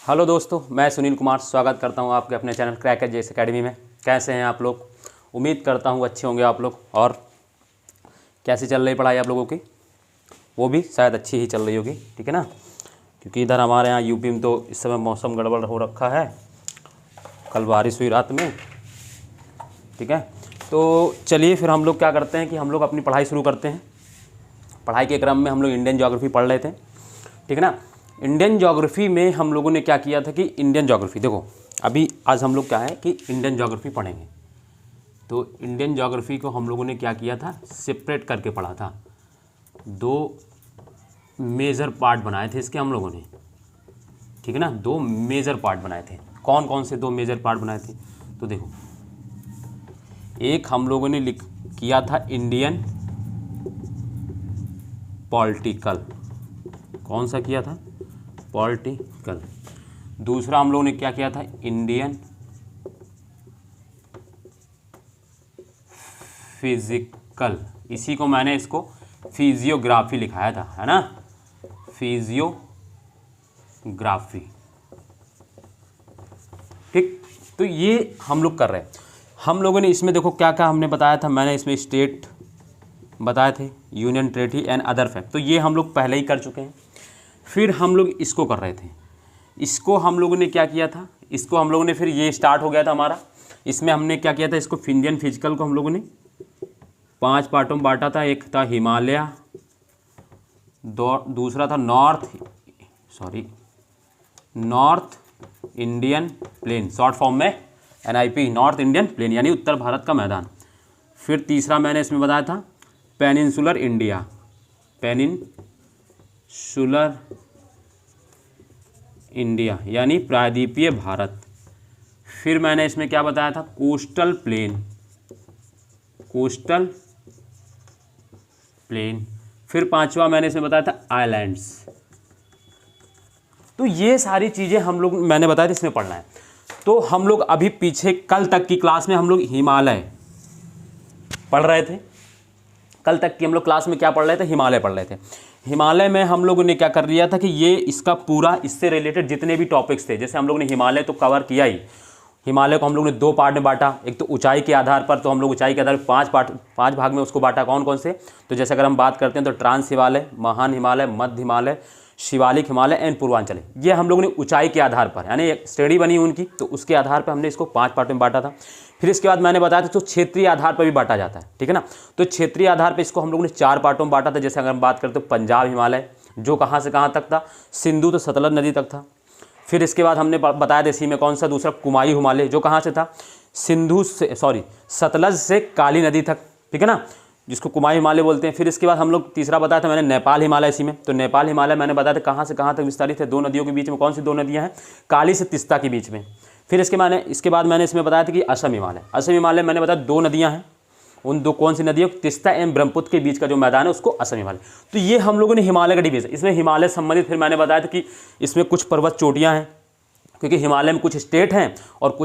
Hello दोस्तों, मैं सुनील कुमार स्वागत करता हूं आपके अपने चैनल क्रैकर जेएस एकेडमी में। कैसे हैं आप लोग? उम्मीद करता हूं अच्छे होंगे आप लोग। और कैसी चल रही पढ़ाई आप लोगों की? वो भी शायद अच्छी ही चल रही होगी, ठीक है ना? क्योंकि इधर हमारे यहाँ यूपी में तो इस समय मौसम गड़बड़ हो रखा है। कल बारिश हुई रात में, ठीक है। तो चलिए फिर हम लोग क्या करते हैं कि हम लोग अपनी पढ़ाई शुरू करते हैं। पढ़ाई के क्रम में हम लोग इंडियन ज्योग्राफी पढ़ रहे थे, ठीक है ना। इंडियन ज्योग्राफी में हम लोगों ने क्या किया था कि इंडियन ज्योग्राफी देखो, अभी आज हम लोग क्या है कि इंडियन ज्योग्राफी पढ़ेंगे। तो इंडियन ज्योग्राफी को हम लोगों ने क्या किया था, सेपरेट करके पढ़ा था। 2 मेजर पार्ट बनाए थे इसके हम लोगों ने, ठीक है ना। 2 मेजर पार्ट बनाए थे। कौन कौन से 2 मेजर पार्ट बनाए थे? तो देखो, एक हम लोगों ने किया था इंडियन पॉलिटिकल। कौन सा किया था? पॉलिटिकल। दूसरा हम लोगों ने क्या किया था? Indian physical. इसी को मैंने इसको फिजियोग्राफी लिखाया था, है ना। फिजियोग्राफी, ठीक। तो ये हम लोग कर रहे हैं। हम लोगों ने इसमें देखो क्या क्या हमने बताया था। मैंने इसमें स्टेट बताए थे, union territory and other fact, तो ये हम लोग पहले ही कर चुके हैं। फिर हम लोग इसको कर रहे थे। इसको हम लोगों ने क्या किया था, इसको हम लोगों ने फिर ये स्टार्ट हो गया था हमारा। इसमें हमने क्या किया था, इसको इंडियन फिजिकल को हम लोगों ने 5 पार्टों में बांटा था। एक था हिमालय, दूसरा था north Indian plain, short form में NIP, नॉर्थ इंडियन प्लेन यानी उत्तर भारत का मैदान। फिर तीसरा मैंने इसमें बताया था पेनिनसुलर इंडिया, पेनिनसुलर इंडिया यानी प्रायद्वीपीय भारत। फिर मैंने इसमें क्या बताया था, कोस्टल प्लेन। फिर पांचवा मैंने इसमें बताया था आइलैंड्स। तो ये सारी चीज़ें हम लोग मैंने बताया था इसमें पढ़ना है। तो हम लोग अभी पीछे कल तक की क्लास में हम लोग हिमालय पढ़ रहे थे। कल तक की हम लोग क्लास में क्या पढ़ रहे थे? हिमालय पढ़ रहे थे। हिमालय में हम लोगों ने क्या कर लिया था कि ये इसका पूरा इससे रिलेटेड जितने भी टॉपिक्स थे, जैसे हम लोगों ने हिमालय तो कवर किया ही। हिमालय को हम लोग ने 2 पार्ट में बांटा। एक तो ऊंचाई के आधार पर, तो हम लोग ऊंचाई के आधार पर 5 भाग में उसको बांटा। कौन कौन से? तो जैसे अगर हम बात करते हैं तो ट्रांस हिमालय, महान हिमालय, मध्य हिमालय, शिवालिक हिमालय एंड पूर्वांचल। ये हम लोगों ने ऊंचाई के आधार पर, यानी एक स्टडी बनी उनकी, तो उसके आधार पर हमने इसको 5 पार्ट में बांटा था। फिर इसके बाद मैंने बताया था तो क्षेत्रीय आधार पर भी बांटा जाता है, ठीक है ना। तो क्षेत्रीय आधार पर इसको हम लोगों ने 4 पार्टों में बांटा था। जैसे अगर हम बात करते तो पंजाब हिमालय, जो कहाँ से कहाँ तक था, सिंधु तो सतलज नदी तक था। फिर इसके बाद हमने बताया था इसी में कौन सा दूसरा, कुमायूं हिमालय, जो कहाँ से था, सतलज से काली नदी तक, ठीक है ना, जिसको कुमायूं हिमालय बोलते हैं। फिर इसके बाद हम लोग तीसरा बताया था मैंने नेपाल हिमालय इसी में। तो नेपाल हिमालय मैंने बताया था कहाँ से कहाँ तक विस्तारित है, 2 नदियों के बीच में। कौन सी 2 नदियाँ हैं? काली से तिस्ता के बीच में। फिर इसके बाद मैंने इसमें बताया था कि असम हिमालय। असम हिमालय मैंने बताया 2 नदियाँ हैं। उन 2 कौन सी नदियों, तिस्ता एवं ब्रह्मपुत्र के बीच का जो मैदान है उसको असम हिमालय। तो ये हम लोगों ने हिमालय का डिवीजन। इसमें हिमालय संबंधित फिर मैंने बताया था कि इसमें कुछ पर्वत चोटियाँ हैं, क्योंकि हिमालय में कुछ स्टेट हैं और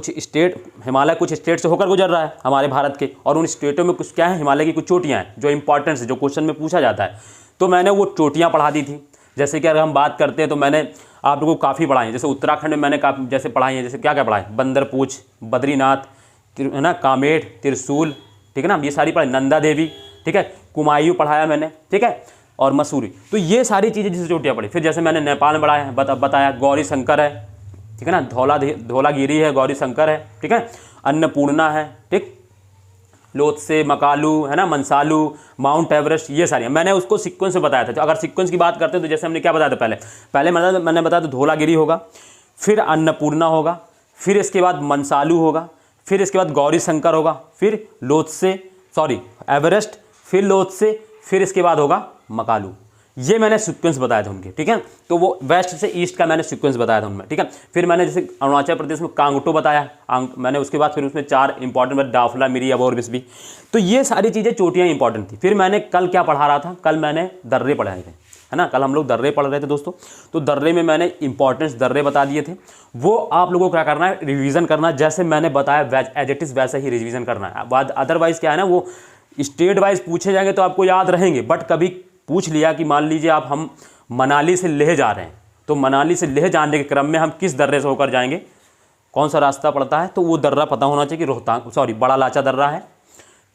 हिमालय कुछ स्टेट से होकर गुजर रहा है हमारे भारत के, और उन स्टेटों में कुछ क्या है, हिमालय की कुछ चोटियाँ हैं जो इंपॉर्टेंट है, जो क्वेश्चन में पूछा जाता है। तो मैंने वो चोटियाँ पढ़ा दी थी। जैसे कि अगर हम बात करते हैं तो मैंने आप लोगों को काफ़ी पढ़ाई है। जैसे उत्तराखंड में मैंने काफ़ी जैसे पढ़ाई है, जैसे क्या क्या पढ़ाई, बंदरपूछ, बद्रीनाथ, है ना, कामेट, त्रिशूल, ठीक है ना, ये सारी पढ़ाई, नंदा देवी, ठीक है, कुमायूं पढ़ाया मैंने, ठीक है, और मसूरी। तो ये सारी चीज़ें जिससे चोटियाँ पढ़ी। फिर जैसे मैंने नेपाल में पढ़ाया है, बताया गौरी शंकर है, ठीक है ना, धौलागिरी है, गौरी शंकर है, ठीक है, अन्नपूर्णा है, ठीक, लोत्से, मकालू, है ना, मनसालू, माउंट एवरेस्ट, ये सारी मैंने उसको सीक्वेंस से बताया था। तो अगर सीक्वेंस की बात करते हैं तो जैसे हमने क्या बताया था, पहले मैंने बताया था धौलागिरी होगा, फिर अन्नपूर्णा होगा, फिर इसके बाद मनसालू होगा, फिर इसके बाद गौरी शंकर होगा, फिर एवरेस्ट, फिर लोत्से, फिर इसके बाद होगा मकालू। ये मैंने सीक्वेंस बताया था उनके, ठीक है। तो वो वेस्ट से ईस्ट का मैंने सीक्वेंस बताया था उनमें, ठीक है। फिर मैंने जैसे अरुणाचल प्रदेश में कांगटो बताया, मैंने उसके बाद फिर उसमें 4 इंपॉर्टेंट डाफला, मिरी, अबोर, बिस्बी। तो ये सारी चीज़ें चोटियाँ इंपॉर्टेंट थी। फिर मैंने कल क्या पढ़ा रहा था, कल मैंने दर्रे पढ़ाए थे, है ना। कल हम लोग दर्रे पढ़ रहे थे दोस्तों। तो दर्रे में मैंने इंपॉर्टेंस दर्रे बता दिए थे। वो आप लोगों को क्या करना है, रिवीजन करना है। जैसे मैंने बताया एज इट इज़ वैसे ही रिवीजन करना है। बाद अदरवाइज क्या है ना, वो स्टेट वाइज पूछे जाएंगे तो आपको याद रहेंगे, बट कभी पूछ लिया कि मान लीजिए हम मनाली से लेह जा रहे हैं, तो मनाली से लेह जाने के क्रम में हम किस दर्रे से होकर जाएंगे, कौन सा रास्ता पड़ता है, तो वो दर्रा पता होना चाहिए कि रोहतांग बड़ा लाचा दर्रा है,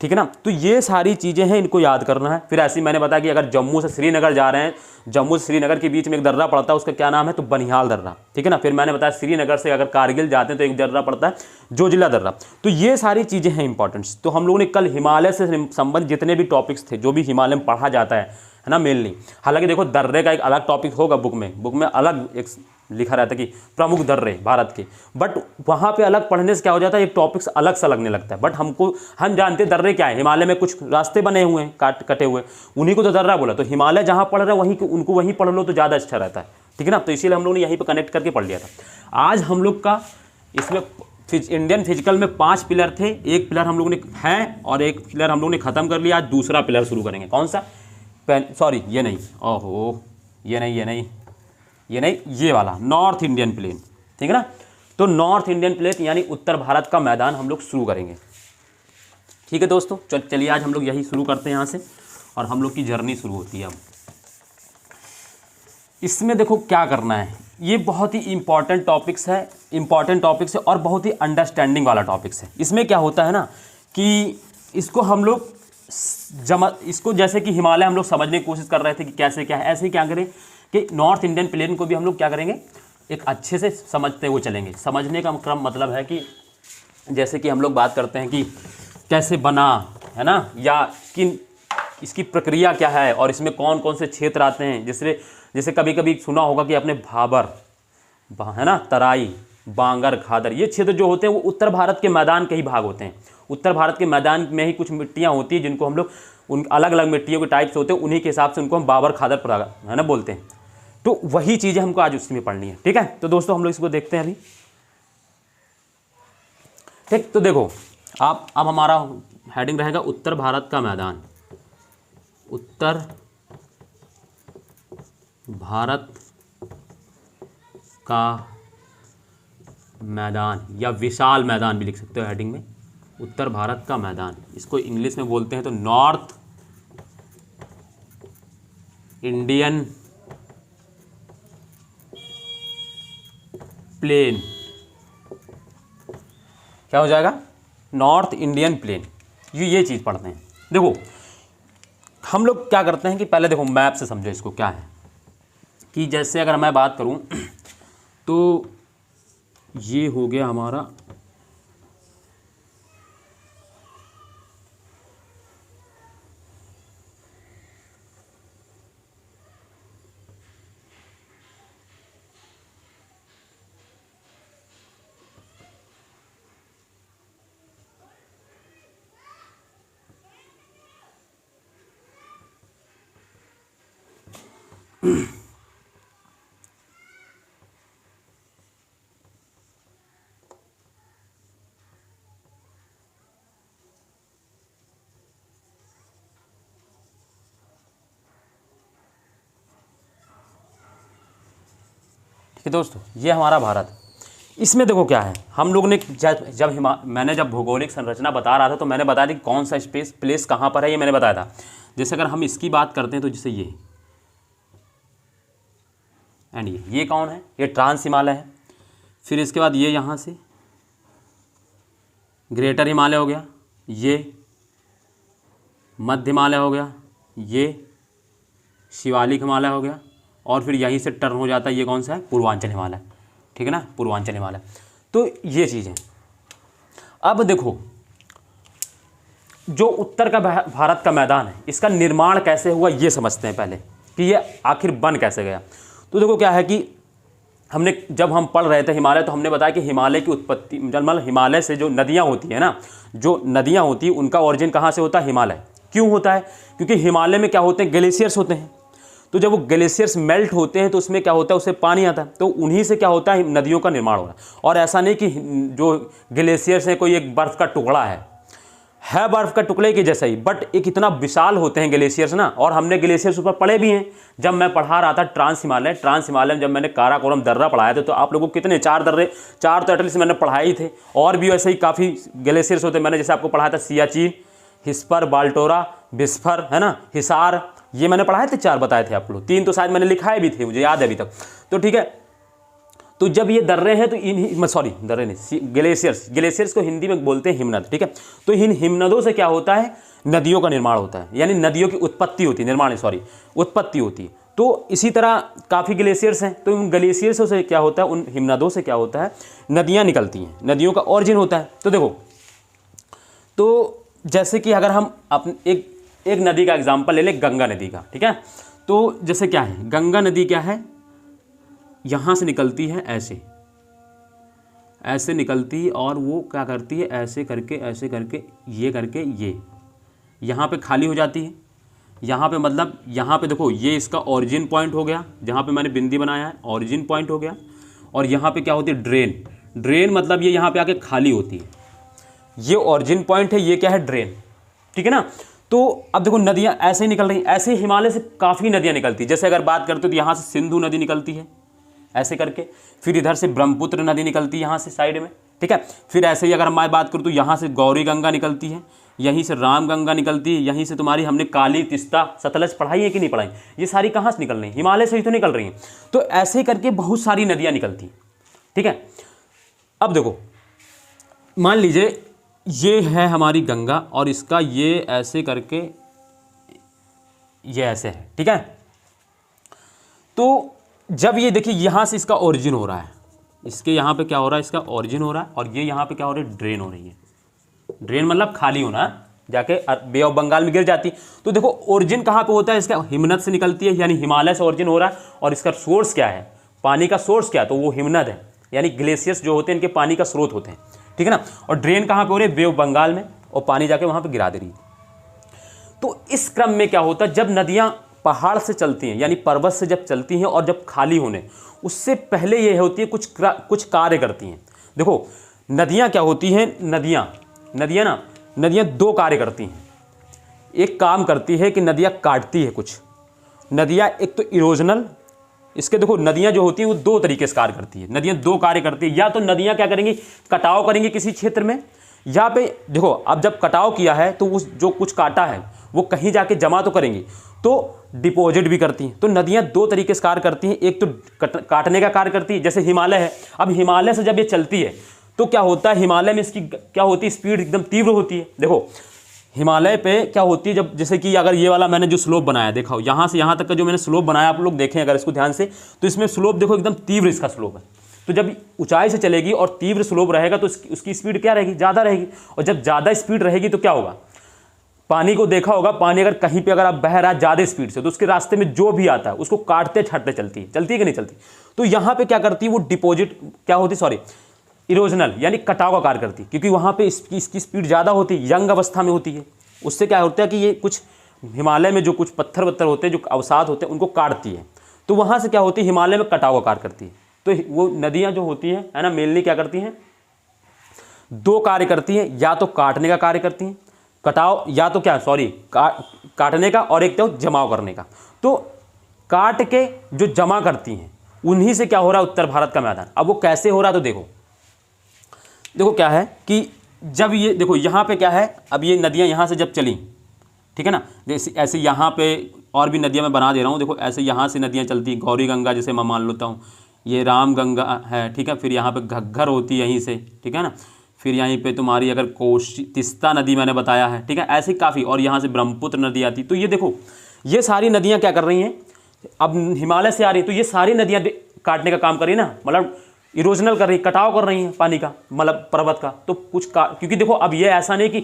ठीक है ना। तो ये सारी चीज़ें हैं, इनको याद करना है। फिर ऐसे ही मैंने बताया कि अगर जम्मू से श्रीनगर जा रहे हैं, जम्मू से श्रीनगर के बीच में एक दर्रा पड़ता है, उसका क्या नाम है, तो बनिहाल दर्रा, ठीक है ना। फिर मैंने बताया श्रीनगर से अगर कारगिल जाते हैं तो एक दर्रा पड़ता है जोजिला दर्रा। तो ये सारी चीज़ें हैं इंपॉर्टेंट्स। तो हम लोगों ने कल हिमालय से संबंधित जितने भी टॉपिक्स थे, जो भी हिमालय में पढ़ा जाता है ना मेनली, हालांकि देखो दर्रे का एक अलग टॉपिक होगा बुक में अलग एक लिखा रहता है कि प्रमुख दर्रे भारत के, बट वहाँ पे अलग पढ़ने से क्या हो जाता है, एक टॉपिक्स अलग सा लगने लगता है। बट हम जानते हैं दर्रे क्या है, हिमालय में कुछ रास्ते बने हुए हैं कटे हुए, उन्हीं को तो दर्रा बोला। तो हिमालय जहाँ पढ़ रहे हैं उनको वहीं पढ़ लो तो ज़्यादा अच्छा रहता है, ठीक है ना। तो इसीलिए हम लोगों ने यहीं पर कनेक्ट करके पढ़ लिया था। आज हम लोग का इसमें इंडियन फिजिकल में 5 पिलर थे, एक पिलर हम लोगों ने है और एक पिलर हम लोगों ने खत्म कर लिया। आज दूसरा पिलर शुरू करेंगे। कौन सा, ये नहीं, ओहो ये नहीं, ये वाला नॉर्थ इंडियन प्लेन, ठीक है ना। तो नॉर्थ इंडियन प्लेन यानी उत्तर भारत का मैदान हम लोग शुरू करेंगे, ठीक है दोस्तों। चलिए आज हम लोग यही शुरू करते हैं यहाँ से, और हम लोग की जर्नी शुरू होती है अब। इसमें देखो क्या करना है, ये बहुत ही इंपॉर्टेंट टॉपिक्स है और बहुत ही अंडरस्टैंडिंग वाला टॉपिक्स है। इसमें क्या होता है ना कि इसको हम लोग इसको जैसे कि हिमालय हम लोग समझने की कोशिश कर रहे थे कि कैसे क्या है, ऐसे ही क्या करें कि नॉर्थ इंडियन प्लेन को भी हम लोग क्या करेंगे, एक अच्छे से समझते हुए चलेंगे। समझने का क्रम मतलब है कि जैसे कि हम लोग बात करते हैं कि कैसे बना है ना, या इसकी प्रक्रिया क्या है और इसमें कौन कौन से क्षेत्र आते हैं। जैसे कभी कभी सुना होगा कि अपने भाबर है ना, तराई, बांगर, घाघर, ये क्षेत्र जो होते हैं वो उत्तर भारत के मैदान के ही भाग होते हैं। उत्तर भारत के मैदान में ही कुछ मिट्टियाँ होती हैं जिनको हम लोग, उन अलग अलग मिट्टियों के टाइप्स होते हैं, उन्हीं के हिसाब से उनको हम बाबर, खादर है ना बोलते हैं। तो वही चीज़ें हमको आज उसमें पढ़नी है, ठीक है। तो दोस्तों हम लोग इसको देखते हैं अभी, ठीक। तो देखो अब हमारा हेडिंग रहेगा उत्तर भारत का मैदान। उत्तर भारत का मैदान या विशाल मैदान भी लिख सकते हो हेडिंग में, उत्तर भारत का मैदान। इसको इंग्लिश में बोलते हैं तो नॉर्थ इंडियन प्लेन। क्या हो जाएगा, नॉर्थ इंडियन प्लेन। ये चीज़ पढ़ते हैं। देखो हम लोग क्या करते हैं कि पहले देखो मैप से समझो इसको क्या है, कि जैसे अगर मैं बात करूं तो ये हो गया हमारा ठीक है दोस्तों, ये हमारा भारत। इसमें देखो क्या है, हम लोग ने मैंने जब भौगोलिक संरचना बता रहा था तो मैंने बताया था कि कौन सा प्लेस कहाँ पर है, ये मैंने बताया था। जैसे अगर हम इसकी बात करते हैं तो जैसे ये एंड ये कौन है, ये ट्रांस हिमालय है। फिर इसके बाद ये यहाँ से ग्रेटर हिमालय हो गया, ये मध्य हिमालय हो गया, ये शिवालिक हिमालय हो गया, और फिर यहीं से टर्न हो जाता है ये कौन सा है, पूर्वांचल हिमालय, ठीक है ना, पूर्वांचल हिमालय। तो ये चीज़ें। अब देखो जो उत्तर का भारत का मैदान है, इसका निर्माण कैसे हुआ ये समझते हैं पहले, कि ये आखिर बन कैसे गया। तो देखो क्या है कि जब हम पढ़ रहे थे हिमालय, तो हमने बताया कि हिमालय की उत्पत्ति, मतलब हिमालय से जो नदियाँ होती हैं ना, जो नदियाँ होती हैं उनका ओरिजिन कहाँ से होता है, हिमालय। क्यों होता है, क्योंकि हिमालय में क्या होते हैं, ग्लेशियर्स होते हैं। तो जब वो ग्लेशियर्स मेल्ट होते हैं तो उसमें क्या होता है, उससे पानी आता है, तो उन्हीं से क्या होता है, नदियों का निर्माण हो रहा है। और ऐसा नहीं कि जो ग्लेशियर्स है कोई एक बर्फ़ का टुकड़ा है बर्फ़ का टुकड़े के जैसा ही, बट एक इतना विशाल होते हैं ग्लेशियर्स ना। और हमने ग्लेशियर्स ऊपर पढ़े भी हैं। जब मैं पढ़ा रहा था ट्रांस हिमालय में जब मैंने काराकोरम दर्रा पढ़ाया था, तो आप लोगों को कितने 4 तो एटलीस्ट मैंने पढ़ाए थे। और भी वैसे ही काफ़ी ग्लेशियर्स होते हैं। मैंने जैसे आपको पढ़ाया था सियाचिन, हिस्पर, बाल्टोरा, बिस्फर, है ना, हिसार, ये मैंने पढ़ाए थे, 4 बताए थे आप लोग, 3 तो शायद मैंने लिखाए भी थे, मुझे याद है अभी तक। तो ठीक है, तो जब ये दर्रे हैं तो इन सॉरी दर्रे नहीं, ग्लेशियर्स को हिंदी में बोलते हैं हिमनद, ठीक है। तो इन हिमनदों से क्या होता है, नदियों का निर्माण होता है, यानी नदियों की उत्पत्ति होती है, निर्माण सॉरी उत्पत्ति होती है। तो इसी तरह काफ़ी ग्लेशियर्स हैं, तो उन ग्लेशियर्सों से क्या होता है, उन हिमनदों से क्या होता है, नदियाँ निकलती हैं, नदियों का ऑरिजिन होता है। तो देखो, तो जैसे कि अगर हम अपने एक नदी का एग्जाम्पल ले लें, गंगा नदी का, ठीक है। तो जैसे क्या है, गंगा नदी क्या है, यहाँ से निकलती है, ऐसे निकलती, और वो क्या करती है, ऐसे करके ये करके ये यहाँ पे खाली हो जाती है। यहाँ पे मतलब यहाँ पे देखो, ये इसका ओरिजिन पॉइंट हो गया, जहाँ पे मैंने बिंदी बनाया है ओरिजिन पॉइंट हो गया। और यहाँ पे क्या होती है, ड्रेन मतलब ये यहाँ पे आके खाली होती है, ये ओरिजिन पॉइंट है, ये क्या है, ड्रेन, ठीक है ना। तो अब देखो नदियाँ ऐसे ही निकल रही, ऐसे हिमालय से काफ़ी नदियाँ निकलती, जैसे अगर बात करते हो तो यहाँ से सिंधु नदी निकलती है ऐसे करके, फिर इधर से ब्रह्मपुत्र नदी निकलती है यहाँ से साइड में, ठीक है। फिर ऐसे ही अगर मैं बात करूँ तो यहाँ से गौरी गंगा निकलती है, यहीं से राम गंगा निकलती है, यहीं से तुम्हारी हमने काली, तिस्ता, सतलज पढ़ाई है कि नहीं पढ़ाई, ये सारी कहाँ से निकल रही हैं, हिमालय से ही तो निकल रही हैं। तो ऐसे करके बहुत सारी नदियाँ निकलती हैं, ठीक है। अब देखो, मान लीजिए ये है हमारी गंगा, और इसका ये ऐसे करके ये ऐसे है, ठीक है। तो जब ये देखिए यहाँ से इसका ओरिजिन हो रहा है, इसके यहाँ पे क्या हो रहा है, इसका ओरिजिन हो रहा है, और ये यहाँ पे क्या हो रहा है, ड्रेन हो रही है। ड्रेन मतलब खाली होना, जाके बे ऑफ बंगाल में गिर जाती। तो देखो ओरिजिन कहाँ पे होता है, इसका हिमनद से निकलती है, यानी हिमालय से ओरिजिन हो रहा है, और इसका सोर्स क्या है, पानी का सोर्स क्या है, तो वो हिमनद है, यानी ग्लेशियर्स जो होते हैं इनके पानी का स्रोत होते हैं, ठीक है ना। और ड्रेन कहाँ पे हो रही है, बे ऑफ बंगाल में, और पानी जाके वहाँ पर गिरा दे रही है। तो इस क्रम में क्या होता है, जब नदियाँ पहाड़ से चलती हैं, यानी पर्वत से जब चलती हैं और जब खाली होने उससे पहले ये होती है कुछ कार्य करती हैं। देखो नदियाँ क्या होती हैं, नदियाँ 2 कार्य करती हैं। एक काम करती है कि नदियाँ काटती है कुछ नदियाँ, एक तो इरोजनल, इसके देखो नदियाँ जो होती हैं वो 2 तरीके से कार्य करती है। नदियाँ 2 कार्य करती है, या तो नदियाँ क्या करेंगी, कटाव करेंगी किसी क्षेत्र में, यहाँ पे देखो अब जब कटाव किया है तो उस जो कुछ काटा है वो कहीं जाके जमा तो करेंगी, तो डिपॉजिट भी करती हैं। तो नदियाँ 2 तरीके से कार्य करती हैं, एक तो काटने का कार्य करती है, जैसे हिमालय है। अब हिमालय से जब ये चलती है तो क्या होता है, हिमालय में इसकी क्या होती है, स्पीड एकदम तीव्र होती है। देखो हिमालय पे क्या होती है, जब जैसे कि अगर ये वाला मैंने जो स्लोप बनाया, देखो यहाँ से यहाँ तक का जो मैंने स्लोप बनाया, आप लोग देखें अगर इसको ध्यान से, तो इसमें स्लोप देखो एकदम तीव्र इसका स्लोप है। तो जब ऊंचाई से चलेगी और तीव्र स्लोप रहेगा तो उसकी स्पीड क्या रहेगी, ज़्यादा रहेगी। और जब ज़्यादा स्पीड रहेगी तो क्या होगा, पानी को देखा होगा, पानी अगर कहीं पे अगर आप बह रहा है ज़्यादा स्पीड से तो उसके रास्ते में जो भी आता है उसको काटते छाटते चलती है कि नहीं चलती। तो यहाँ पे क्या करती है, वो डिपॉजिट क्या होती, सॉरी इरोजनल, यानी कटाव का कार्य करती है, क्योंकि वहाँ पे इसकी स्पीड ज़्यादा होती है, यंग अवस्था में होती है। उससे क्या होता है कि ये कुछ हिमालय में जो कुछ पत्थर वत्थर होते हैं, जो अवसाद होते हैं, उनको काटती है। तो वहाँ से क्या होती है, हिमालय में कटाव का कार्य करती है। तो वो नदियाँ जो होती हैं है ना, मेनली क्या करती हैं, 2 कार्य करती हैं, या तो काटने का कार्य करती हैं, कटाव, या तो क्या सॉरी काटने का, और एक तो जमाव करने का। तो काट के जो जमा करती हैं उन्हीं से क्या हो रहा है, उत्तर भारत का मैदान। अब वो कैसे हो रहा है, तो देखो क्या है कि जब ये देखो यहाँ पे क्या है, अब ये नदियाँ यहाँ से जब चली, ठीक है ना, जैसे ऐसे यहाँ पे और भी नदियाँ मैं बना दे रहा हूँ। देखो ऐसे यहाँ से नदियाँ चलती, गौरी गंगा जैसे मैं मान लेता हूँ, ये राम गंगा है, ठीक है। फिर यहाँ पे घग्गर होती है यहीं से, ठीक है ना। फिर यहीं पे तुम्हारी अगर कोशी, तिस्ता नदी मैंने बताया है, ठीक है, ऐसी काफ़ी, और यहाँ से ब्रह्मपुत्र नदी आती। तो ये देखो ये सारी नदियाँ क्या कर रही हैं, अब हिमालय से आ रही है, तो ये सारी नदियाँ काटने का काम कर रही है ना, मतलब इरोजनल कर रही, कटाव कर रही हैं पानी का, मतलब पर्वत का। तो क्योंकि देखो अब ये ऐसा नहीं कि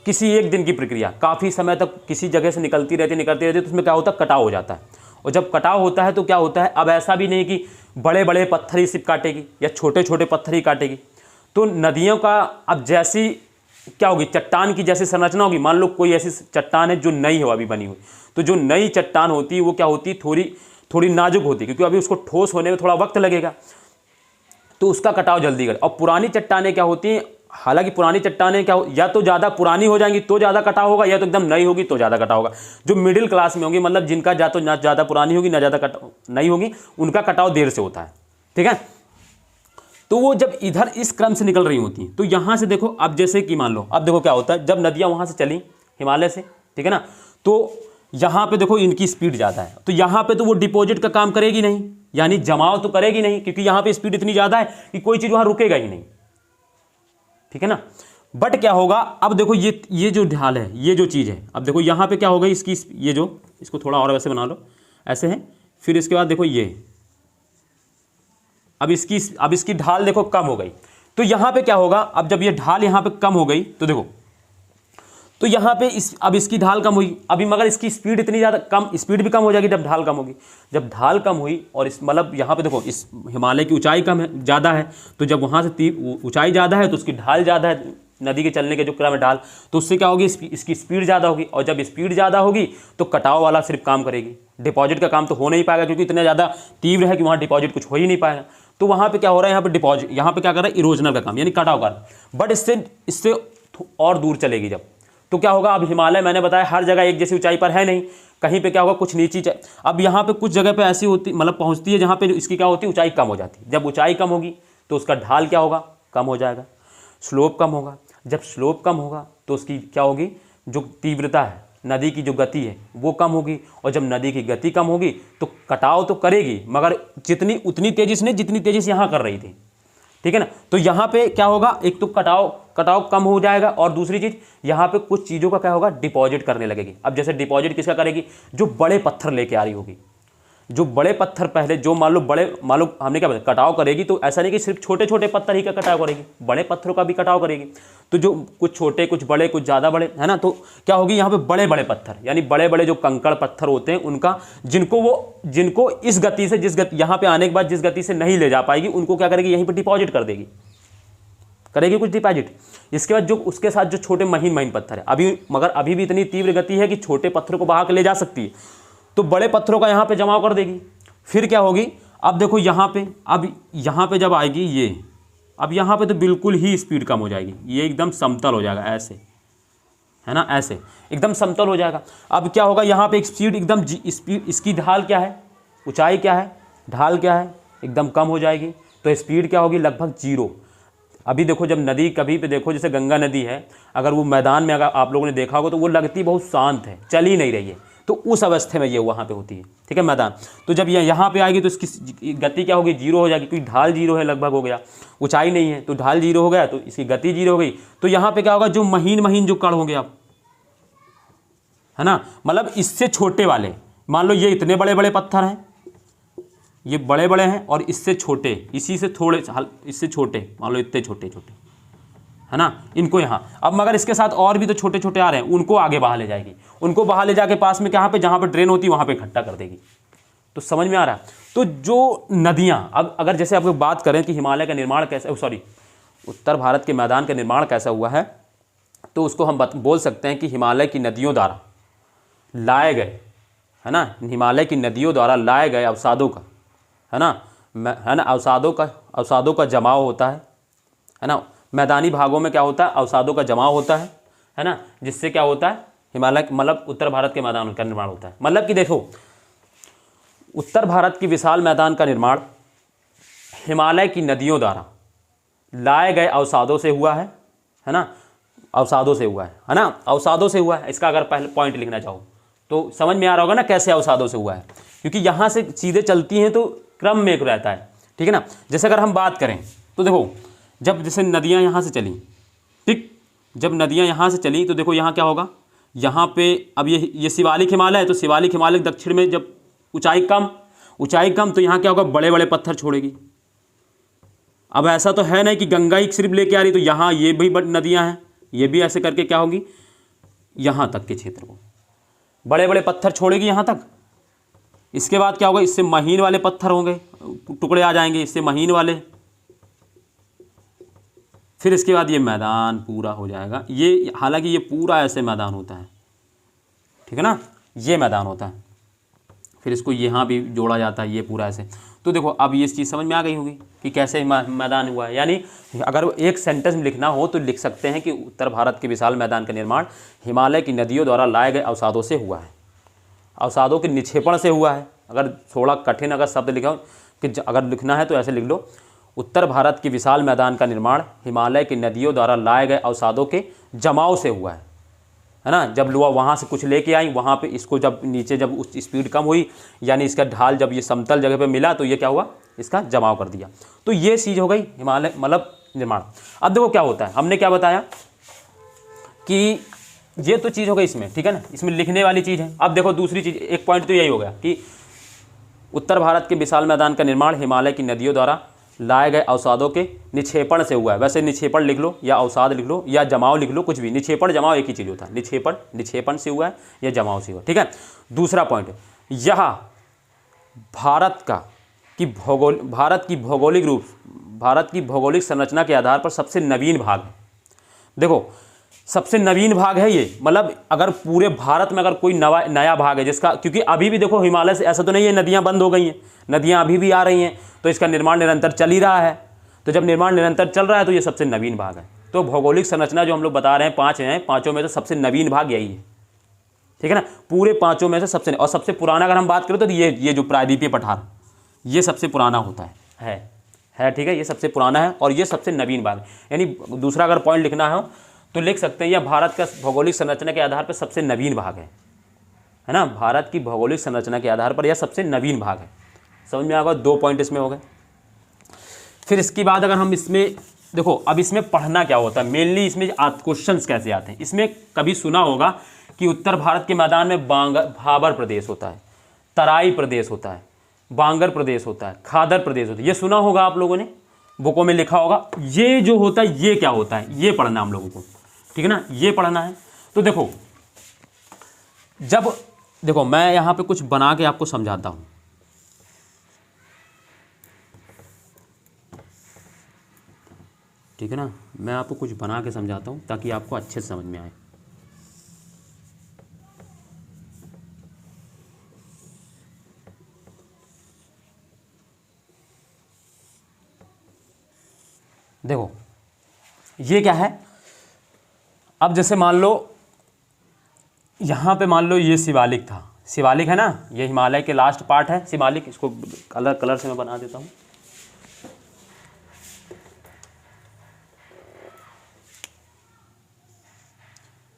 किसी एक दिन की प्रक्रिया, काफ़ी समय तक किसी जगह से निकलती रहती तो उसमें क्या होता है, कटाव हो जाता है। और जब कटाव होता है तो क्या होता है, अब ऐसा भी नहीं कि बड़े बड़े पत्थर ही सिर्फ काटेगी या छोटे छोटे पत्थर ही काटेगी। तो नदियों का अब जैसी क्या होगी, चट्टान की जैसी संरचना होगी। मान लो कोई ऐसी चट्टान है जो नई हो अभी बनी हुई, तो जो नई चट्टान होती है वो क्या होती है, थोड़ी नाजुक होती है, क्योंकि अभी उसको ठोस होने में थोड़ा वक्त लगेगा, तो उसका कटाव जल्दी कर। और पुरानी चट्टानें क्या होती हैं, हालांकि पुरानी चट्टानें क्या या तो ज़्यादा पुरानी हो जाएंगी तो ज़्यादा कटाव होगा, या तो एकदम नई होगी तो ज़्यादा कटाव होगा। जो मिडिल क्लास में होंगी, मतलब जिनका ना ज़्यादा पुरानी होगी ना ज़्यादा नई होगी, उनका कटाव देर से होता है, ठीक है। तो वो जब इधर इस क्रम से निकल रही होती हैं, तो यहाँ से देखो, अब जैसे कि मान लो, अब देखो क्या होता है, जब नदियाँ वहाँ से चली हिमालय से, ठीक है ना, तो यहाँ पे देखो इनकी स्पीड ज़्यादा है, तो यहाँ पे तो वो डिपॉजिट का काम करेगी नहीं, यानी जमाव तो करेगी नहीं, क्योंकि यहाँ पे स्पीड इतनी ज़्यादा है कि कोई चीज़ वहाँ रुकेगा ही नहीं, ठीक है ना। बट क्या होगा, अब देखो ये जो ढाल है, ये जो चीज़ है, अब देखो यहाँ पे क्या होगा, इसकी ये जो, इसको थोड़ा और वैसे बना लो, ऐसे है, फिर इसके बाद देखो ये, अब इसकी ढाल देखो कम हो गई, तो यहाँ पे क्या होगा, अब जब ये ढाल यहाँ पे कम हो गई तो देखो, तो यहाँ पे अब इसकी ढाल कम हुई अभी, मगर इसकी स्पीड इतनी ज़्यादा कम, स्पीड भी कम हो जाएगी जब ढाल कम होगी। जब ढाल कम हुई और इस मतलब यहाँ पे देखो, इस हिमालय की ऊंचाई कम है, ज़्यादा है, तो जब वहाँ से ऊंचाई ज़्यादा है तो उसकी ढाल ज़्यादा है, नदी के चलने के जो क्रम है ढाल, तो उससे क्या होगी, इसकी स्पीड ज़्यादा होगी, और जब स्पीड ज़्यादा होगी तो कटाव वाला सिर्फ काम करेगी, डिपॉजिट का काम तो हो नहीं पाएगा, क्योंकि इतना ज़्यादा तीव्र है कि वहाँ डिपॉजिट कुछ हो ही नहीं पाएगा। तो वहाँ पे क्या हो रहा है, यहाँ पे डिपॉजिट, यहाँ पे क्या कर रहा है, इरोजनल का काम, यानी कटाव का। बट इससे और दूर चलेगी जब, तो क्या होगा, अब हिमालय मैंने बताया हर जगह एक जैसी ऊंचाई पर है नहीं, कहीं पे क्या होगा, कुछ नीची, अब यहाँ पे कुछ जगह पे ऐसी होती, मतलब पहुँचती है जहाँ पे इसकी क्या होती है, ऊंचाई कम हो जाती है। जब ऊंचाई कम होगी तो उसका ढाल क्या होगा, कम हो जाएगा, स्लोप कम होगा। जब स्लोप कम होगा तो उसकी क्या होगी, जो तीव्रता है, नदी की जो गति है वो कम होगी, और जब नदी की गति कम होगी तो कटाव तो करेगी, मगर उतनी तेजी से नहीं जितनी तेजी से यहाँ कर रही थी, ठीक है ना। तो यहाँ पे क्या होगा, एक तो कटाव कम हो जाएगा, और दूसरी चीज़ यहाँ पे कुछ चीज़ों का क्या होगा, डिपॉजिट करने लगेगी। अब जैसे डिपॉजिट किसका करेगी, जो बड़े पत्थर लेके आ रही होगी, जो बड़े पत्थर पहले जो मान लो हमने क्या बताया, कटाव करेगी, तो ऐसा नहीं कि सिर्फ छोटे छोटे पत्थर ही का कटाव करेगी, बड़े पत्थरों का भी कटाव करेगी। तो जो कुछ छोटे कुछ बड़े कुछ ज़्यादा बड़े है ना, तो क्या होगी, यहाँ पे बड़े बड़े पत्थर, यानी बड़े बड़े जो कंकड़ पत्थर होते हैं उनका, जिनको इस गति से यहाँ पे आने के बाद जिस गति से नहीं ले जा पाएगी, उनको क्या करेगी, यहीं पर डिपॉजिट कर देगी, करेगी कुछ डिपॉजिट। इसके बाद जो उसके साथ जो छोटे महीन पत्थर है, मगर अभी भी इतनी तीव्र गति है कि छोटे पत्थरों को बहा के ले जा सकती है, तो बड़े पत्थरों का यहाँ पे जमाव कर देगी। फिर क्या होगी, अब देखो यहाँ पे जब आएगी ये, अब यहाँ पे तो बिल्कुल ही स्पीड कम हो जाएगी, ये एकदम समतल हो जाएगा, ऐसे है ना, ऐसे एकदम समतल हो जाएगा। अब क्या होगा, यहाँ पे एक स्पीड एकदम स्पीड, इसकी ढाल क्या है, ऊंचाई क्या है, ढाल क्या है, एकदम कम हो जाएगी, तो स्पीड क्या होगी, लगभग जीरो। अभी देखो, जब नदी कभी पे देखो, जैसे गंगा नदी है, अगर वो मैदान में अगर आप लोगों ने देखा होगा तो वो लगती बहुत शांत है, चल ही नहीं रही है, तो उस अवस्था में ये वहाँ पे होती है, ठीक है, मैदान। तो जब ये यहाँ पे आएगी तो इसकी गति क्या होगी, जीरो हो जाएगी, क्योंकि ढाल जीरो है, लगभग हो गया, ऊंचाई नहीं है तो ढाल जीरो हो गया, तो इसकी गति जीरो हो गई। तो यहाँ पे क्या होगा, जो महीन जो कण होंगे आप, है ना, मतलब इससे छोटे वाले, मान लो ये इतने बड़े बड़े पत्थर हैं, ये बड़े बड़े हैं, और इससे छोटे, इसी से थोड़े इससे छोटे, मान लो इतने छोटे है ना, इनको यहाँ, अब मगर इसके साथ और भी तो छोटे छोटे आ रहे हैं, उनको आगे बहा ले जाएगी, उनको बहा ले जाके पास में कहाँ पे, जहाँ पे ड्रेन होती है वहाँ पे इकट्ठा कर देगी। तो समझ में आ रहा है। तो जो नदियाँ, अब अगर जैसे आपको बात करें कि हिमालय का निर्माण कैसे, उत्तर भारत के मैदान का निर्माण कैसा हुआ है, तो उसको हम बोल सकते हैं कि हिमालय की नदियों द्वारा लाए गए, है ना, हिमालय की नदियों द्वारा लाए गए अवसादों का, है ना, अवसादों का जमाव होता है ना। मैदानी भागों में क्या होता है, अवसादों का जमाव होता है ना, जिससे क्या होता है, हिमालय मतलब उत्तर भारत के मैदान का निर्माण होता है। मतलब कि देखो, उत्तर भारत की विशाल मैदान का निर्माण हिमालय की नदियों द्वारा लाए गए अवसादों से हुआ है ना, अवसादों से हुआ है ना, अवसादों से हुआ है। इसका अगर पहले पॉइंट लिखना चाहो तो समझ में आ रहा होगा ना कैसे अवसादों से हुआ है, क्योंकि यहाँ से सीधे चलती हैं तो क्रम में एक रहता है, ठीक है ना। जैसे अगर हम बात करें तो देखो, जब जैसे नदियाँ यहाँ से चली, ठीक, जब नदियाँ यहाँ से चली तो देखो यहाँ क्या होगा, यहाँ पे अब ये शिवालिक हिमालय है, तो शिवालिक हिमालय दक्षिण में जब ऊंचाई कम तो यहाँ क्या होगा, बड़े बड़े पत्थर छोड़ेगी। अब ऐसा तो है नहीं कि गंगा ही सिर्फ लेके आ रही, तो यहाँ ये भी नदियाँ हैं, ये भी ऐसे करके क्या होगी, यहाँ तक के क्षेत्र को बड़े बड़े पत्थर छोड़ेगी यहाँ तक। इसके बाद क्या होगा, इससे महीन वाले पत्थर होंगे, टुकड़े आ जाएंगे इससे महीन वाले, फिर इसके बाद ये मैदान पूरा हो जाएगा। ये हालांकि ये पूरा ऐसे मैदान होता है, ठीक है ना, ये मैदान होता है, फिर इसको यहाँ भी जोड़ा जाता है, ये पूरा ऐसे। तो देखो अब ये चीज़ समझ में आ गई होगी कि कैसे मैदान हुआ है। यानी अगर एक सेंटेंस में लिखना हो तो लिख सकते हैं कि उत्तर भारत के विशाल मैदान का निर्माण हिमालय की नदियों द्वारा लाए गए अवसादों से हुआ है, अवसादों के निक्षेपण से हुआ है। अगर थोड़ा कठिन अगर शब्द लिखा हो कि अगर लिखना है तो ऐसे लिख लो, उत्तर भारत के विशाल मैदान का निर्माण हिमालय की नदियों द्वारा लाए गए अवसादों के जमाव से हुआ है है ना। जब लोहा वहाँ से कुछ लेके आई, वहाँ पे इसको जब नीचे जब उस स्पीड कम हुई, यानी इसका ढाल जब ये समतल जगह पे मिला तो ये क्या हुआ, इसका जमाव कर दिया। तो ये चीज़ हो गई हिमालय मतलब निर्माण। अब देखो क्या होता है, हमने क्या बताया कि ये तो चीज़ हो गई इसमें, ठीक है ना, इसमें लिखने वाली चीज़ है। अब देखो दूसरी चीज़, एक पॉइंट तो यही हो गया कि उत्तर भारत के विशाल मैदान का निर्माण हिमालय की नदियों द्वारा लाए गए अवसादों के निक्षेपण से हुआ है। वैसे निक्षेपण लिख लो या अवसाद लिख लो या जमाव लिख लो, कुछ भी, निक्षेपण जमाव एक ही चीज़ होता है। निक्षेपण से हुआ है या जमाव से हुआ, ठीक है। दूसरा पॉइंट, यह भारत की भौगोलिक संरचना के आधार पर सबसे नवीन भाग है। देखो सबसे नवीन भाग है ये, मतलब अगर पूरे भारत में अगर कोई नया भाग है जिसका, क्योंकि अभी भी देखो हिमालय से ऐसा तो नहीं है नदियाँ बंद हो गई हैं, नदियाँ अभी भी आ रही हैं, तो इसका निर्माण निरंतर चल ही रहा है। तो जब निर्माण निरंतर चल रहा है तो ये सबसे नवीन भाग है। तो भौगोलिक संरचना जो हम लोग बता रहे हैं 5 हैं, 5 में से सबसे नवीन भाग यही है, ठीक है ना। पूरे 5 में से सबसे, और सबसे पुराना अगर हम बात करें तो ये जो प्रायद्वीपीय पठार, ये सबसे पुराना होता है, ठीक है, ये सबसे पुराना है और ये सबसे नवीन भाग। यानी दूसरा अगर पॉइंट लिखना है तो लिख सकते हैं यह भारत का भौगोलिक संरचना के आधार पर सबसे नवीन भाग है ना। भारत की भौगोलिक संरचना के आधार पर यह सबसे नवीन भाग है। समझ में आ गया, 2 पॉइंट इसमें हो गए। फिर इसके बाद अगर हम इसमें देखो, अब इसमें पढ़ना क्या होता है, मेनली इसमें क्वेश्चंस कैसे आते हैं। इसमें कभी सुना होगा कि उत्तर भारत के मैदान में भाबर प्रदेश होता है, तराई प्रदेश होता है, बांगर प्रदेश होता है, खादर प्रदेश होता है, ये सुना होगा आप लोगों ने, बुकों में लिखा होगा। ये जो होता है ये क्या होता है, ये पढ़ना हम लोगों को, ठीक है ना, ये पढ़ना है। तो देखो देखो मैं यहाँ पे कुछ बना के आपको समझाता हूँ, ठीक है ना, मैं आपको कुछ बना के समझाता हूँ ताकि आपको अच्छे से समझ में आए। देखो ये क्या है, अब जैसे मान लो यहाँ पे मान लो ये शिवालिक था, शिवालिक है ना, ये हिमालय के लास्ट पार्ट है शिवालिक। इसको कलर से मैं बना देता हूँ।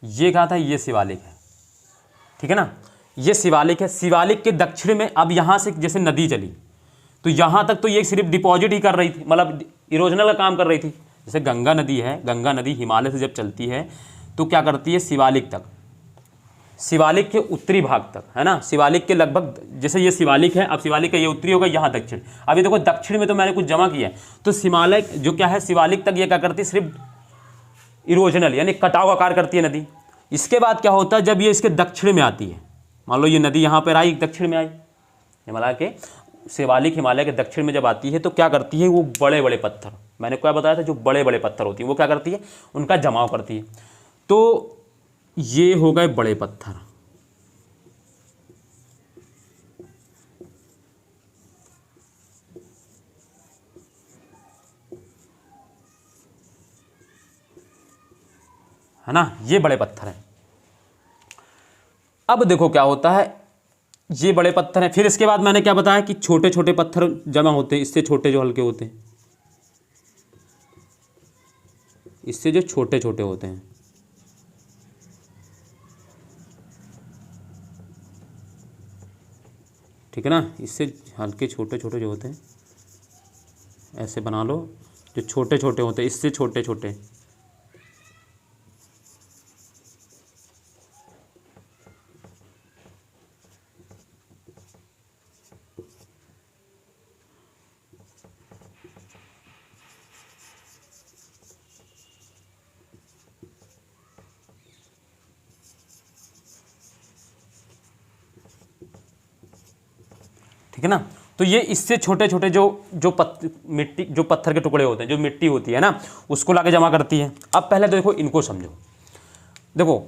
ये क्या था, ये शिवालिक है, ठीक है ना, ये शिवालिक है। शिवालिक के दक्षिण में अब यहाँ से जैसे नदी चली तो यहाँ तक तो ये सिर्फ डिपॉजिट ही कर रही थी, मतलब इरोजनल का काम कर रही थी। जैसे गंगा नदी है, गंगा नदी हिमालय से जब चलती है तो क्या करती है, शिवालिक तक, शिवालिक के उत्तरी भाग तक, है ना, शिवालिक के लगभग, जैसे ये शिवालिक है, अब शिवालिक का ये उत्तरी होगा, यहाँ दक्षिण। अभी देखो दक्षिण में तो मैंने कुछ जमा किया है, तो हिमालय जो क्या है शिवालिक तक ये क्या करती है, सिर्फ इरोजनल यानी कटाव आकार करती है नदी। इसके बाद क्या होता है, जब ये इसके दक्षिण में आती है, मान लो ये नदी यहाँ पर आई, दक्षिण में आई, हिमालय के शिवालिक हिमालय के दक्षिण में जब आती है तो क्या करती है, वो बड़े बड़े पत्थर, मैंने क्या बताया था, जो बड़े बड़े पत्थर होती हैं वो क्या करती है, उनका जमाव करती है। तो ये हो गए बड़े पत्थर, है ना, ये बड़े पत्थर हैं। अब देखो क्या होता है, ये बड़े पत्थर हैं। फिर इसके बाद मैंने क्या बताया कि छोटे छोटे पत्थर जमा होते हैं, इससे छोटे जो हल्के होते हैं, इससे जो छोटे छोटे होते हैं, ठीक है ना, इससे हल्के छोटे छोटे जो होते हैं, ऐसे बना लो, जो छोटे छोटे होते हैं, इससे छोटे छोटे, ठीक है ना। तो ये इससे छोटे छोटे जो पत्थर के टुकड़े होते हैं, जो मिट्टी होती है ना, उसको लाके जमा करती है। अब पहले तो देखो इनको समझो। देखो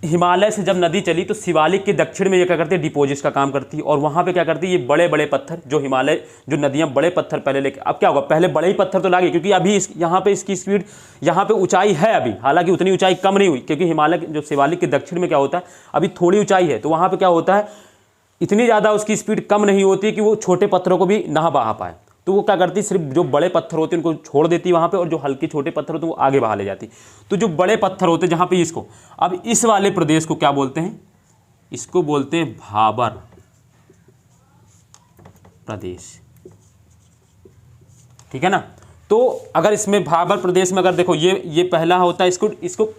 हिमालय से जब नदी चली तो शिवालिक के दक्षिण में ये क्या करती है, डिपोजिट्स का काम करती है, और वहाँ पे क्या करती है, ये बड़े बड़े पत्थर जो हिमालय जो नदियाँ बड़े पत्थर पहले लेके, अब क्या होगा, पहले बड़े ही पत्थर तो लागे, क्योंकि अभी यहाँ पे इसकी स्पीड, यहाँ पे ऊंचाई है अभी, हालांकि उतनी ऊंचाई कम नहीं हुई, क्योंकि हिमालय जो शिवालिक के दक्षिण में क्या होता है, अभी थोड़ी ऊंचाई है, तो वहाँ पर क्या होता है, इतनी ज़्यादा उसकी स्पीड कम नहीं होती कि वो छोटे पत्थरों को भी ना बहा पाए। तो वो क्या करती, सिर्फ जो बड़े पत्थर होते हैं उनको छोड़ देती वहाँ पे, और जो हल्के छोटे पत्थर होते हैं वो आगे बहा ले जाती। तो जो बड़े पत्थर होते हैं जहाँ पे इसको, अब इस वाले प्रदेश को क्या बोलते हैं, इसको बोलते हैं भाबर प्रदेश, ठीक है ना। तो अगर इसमें भाबर प्रदेश में अगर देखो ये पहला होता है, इसको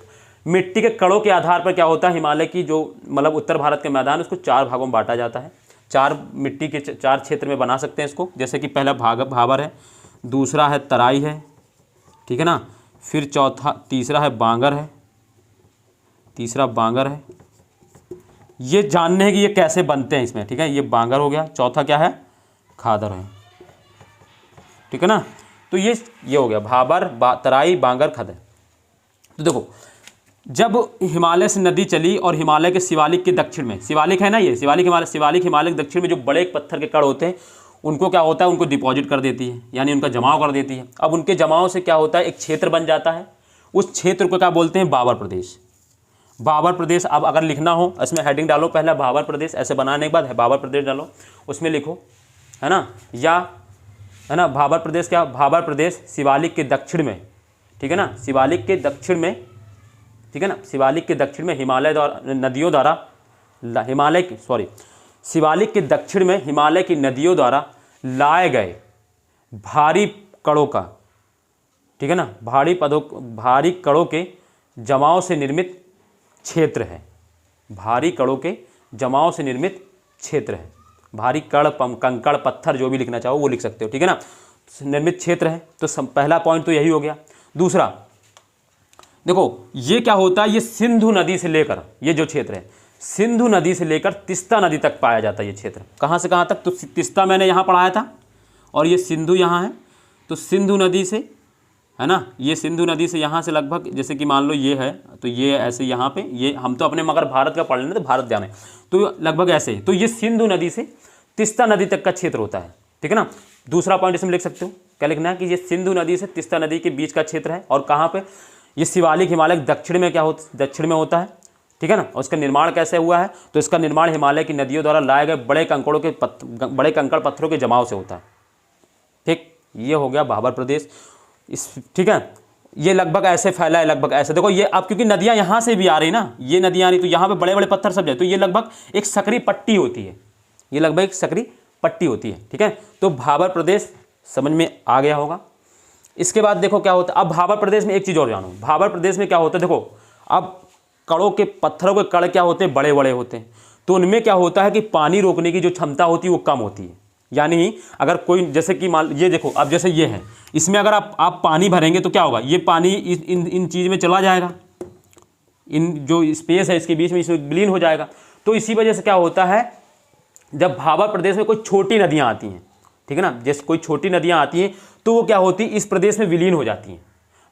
मिट्टी के कणों के आधार पर क्या होता है, हिमालय की जो मतलब उत्तर भारत के मैदान उसको 4 भागों में बांटा जाता है। 4 मिट्टी के 4 क्षेत्र में बना सकते हैं इसको, जैसे कि पहला भाबर है, दूसरा है तराई है, ठीक है ना, फिर तीसरा है बांगर है, तीसरा बांगर है। ये जानने हैं कि ये कैसे बनते हैं इसमें, ठीक है, ये बांगर हो गया। चौथा क्या है, खादर है, ठीक है ना। तो ये हो गया भाबर, तराई, बांगर, खादर। तो देखो जब हिमालय से नदी चली और हिमालय के शिवालिक के दक्षिण में, शिवालिक है ना ये, शिवालिक हिमालय के दक्षिण में जो बड़े पत्थर के कण होते हैं उनको क्या होता है, उनको डिपॉजिट कर देती है, यानी उनका जमाव कर देती है। अब उनके जमाव से क्या होता है, एक क्षेत्र बन जाता है, उस क्षेत्र को क्या बोलते हैं, भाबर प्रदेश। भाबर प्रदेश, अब अगर लिखना हो इसमें हेडिंग डालो, पहला भाबर प्रदेश, ऐसे बनाने के बाद है भाबर प्रदेश डालो, उसमें लिखो, है ना, या है ना, भाबर प्रदेश क्या, भाबर प्रदेश शिवालिक के दक्षिण में, ठीक है ना, शिवालिक के दक्षिण में, ठीक है ना, शिवालिक के दक्षिण में हिमालय द्वारा नदियों द्वारा शिवालिक के दक्षिण में हिमालय की नदियों द्वारा लाए गए भारी कणों का, ठीक है ना, भारी कणों के जमाव से निर्मित क्षेत्र है। भारी कणों के जमाव से निर्मित क्षेत्र है। भारी कंकड़ पत्थर जो भी लिखना चाहो वो लिख सकते हो, ठीक है ना, निर्मित क्षेत्र है। तो पहला पॉइंट तो यही हो गया। दूसरा देखो ये क्या होता है, ये सिंधु नदी से लेकर, ये जो क्षेत्र है सिंधु नदी से लेकर तिस्ता नदी तक पाया जाता है ये क्षेत्र। कहाँ से कहाँ तक, तो तिस्ता मैंने यहाँ पढ़ाया था और ये सिंधु यहाँ है। तो सिंधु नदी से, है ना, ये सिंधु नदी से यहाँ से लगभग, जैसे कि मान लो ये है, तो ये ऐसे यहाँ पे, ये हम तो अपने मगर भारत का पढ़ लेना, तो भारत जाने, तो लगभग ऐसे। तो ये सिंधु नदी से तिस्ता नदी तक का क्षेत्र होता है, ठीक है ना। दूसरा पॉइंट इसमें लिख सकते हो, क्या लिखना है कि ये सिंधु नदी से तिस्ता नदी के बीच का क्षेत्र है। और कहाँ पे, ये शिवालिक हिमालय दक्षिण में दक्षिण में होता है, ठीक है ना। और इसका निर्माण कैसे हुआ है, तो इसका निर्माण हिमालय की नदियों द्वारा लाए गए बड़े कंकड़ पत्थरों के जमाव से होता है, ठीक। ये हो गया भाबर प्रदेश, ठीक है। ये लगभग ऐसे फैला है, लगभग ऐसे। देखो ये अब क्योंकि नदियाँ यहाँ से भी आ रही ना, ये नदियाँ आ रही, तो यहाँ पे बड़े बड़े पत्थर सब जाए, तो ये लगभग एक सकरी पट्टी होती है, ये लगभग एक सकरी पट्टी होती है, ठीक है। तो भाबर प्रदेश समझ में आ गया होगा। इसके बाद देखो क्या होता है, अब भाबर प्रदेश में एक चीज़ और जानो, भाबर प्रदेश में क्या होता है, देखो अब कणों के पत्थरों के कण क्या होते हैं, बड़े बड़े होते हैं। तो उनमें क्या होता है कि पानी रोकने की जो क्षमता होती है वो कम होती है। यानी अगर कोई, जैसे कि मान ये देखो, अब जैसे ये है, इसमें अगर आप पानी भरेंगे तो क्या होगा, ये पानी इन चीज़ में चला जाएगा, इन जो स्पेस है इसके बीच में, इसमें विलीन हो जाएगा। तो इसी वजह से क्या होता है, जब भाबर प्रदेश में कोई छोटी नदियाँ आती हैं, ठीक है ना, जैसे कोई छोटी नदियाँ आती हैं तो वो क्या होती है, इस प्रदेश में विलीन हो जाती हैं,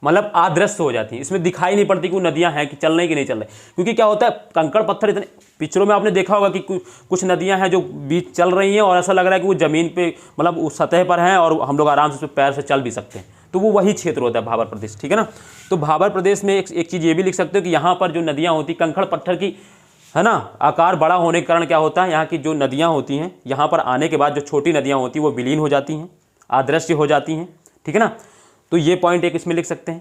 मतलब अदृश्य हो जाती हैं। इसमें दिखाई नहीं पड़ती कि वो नदियाँ हैं कि चल रही कि नहीं चल रही, क्योंकि क्या होता है, कंकड़ पत्थर इतने, पिक्चरों में आपने देखा होगा कि कुछ नदियाँ हैं जो बीच चल रही हैं और ऐसा लग रहा है कि वो ज़मीन पे, मतलब उस सतह पर हैं और हम लोग आराम से उस पर पैर से चल भी सकते हैं। तो वो वही क्षेत्र होता है भाबर प्रदेश, ठीक है ना। तो भाबर प्रदेश में एक चीज़ ये भी लिख सकते हो कि यहाँ पर जो नदियाँ होती, कंकड़ पत्थर की, है ना, आकार बड़ा होने के कारण क्या होता है, यहाँ की जो नदियाँ होती हैं, यहाँ पर आने के बाद जो छोटी नदियाँ होती हैं वो विलीन हो जाती हैं, अदृश्य हो जाती हैं, ठीक है ना। तो ये पॉइंट एक इसमें लिख सकते हैं,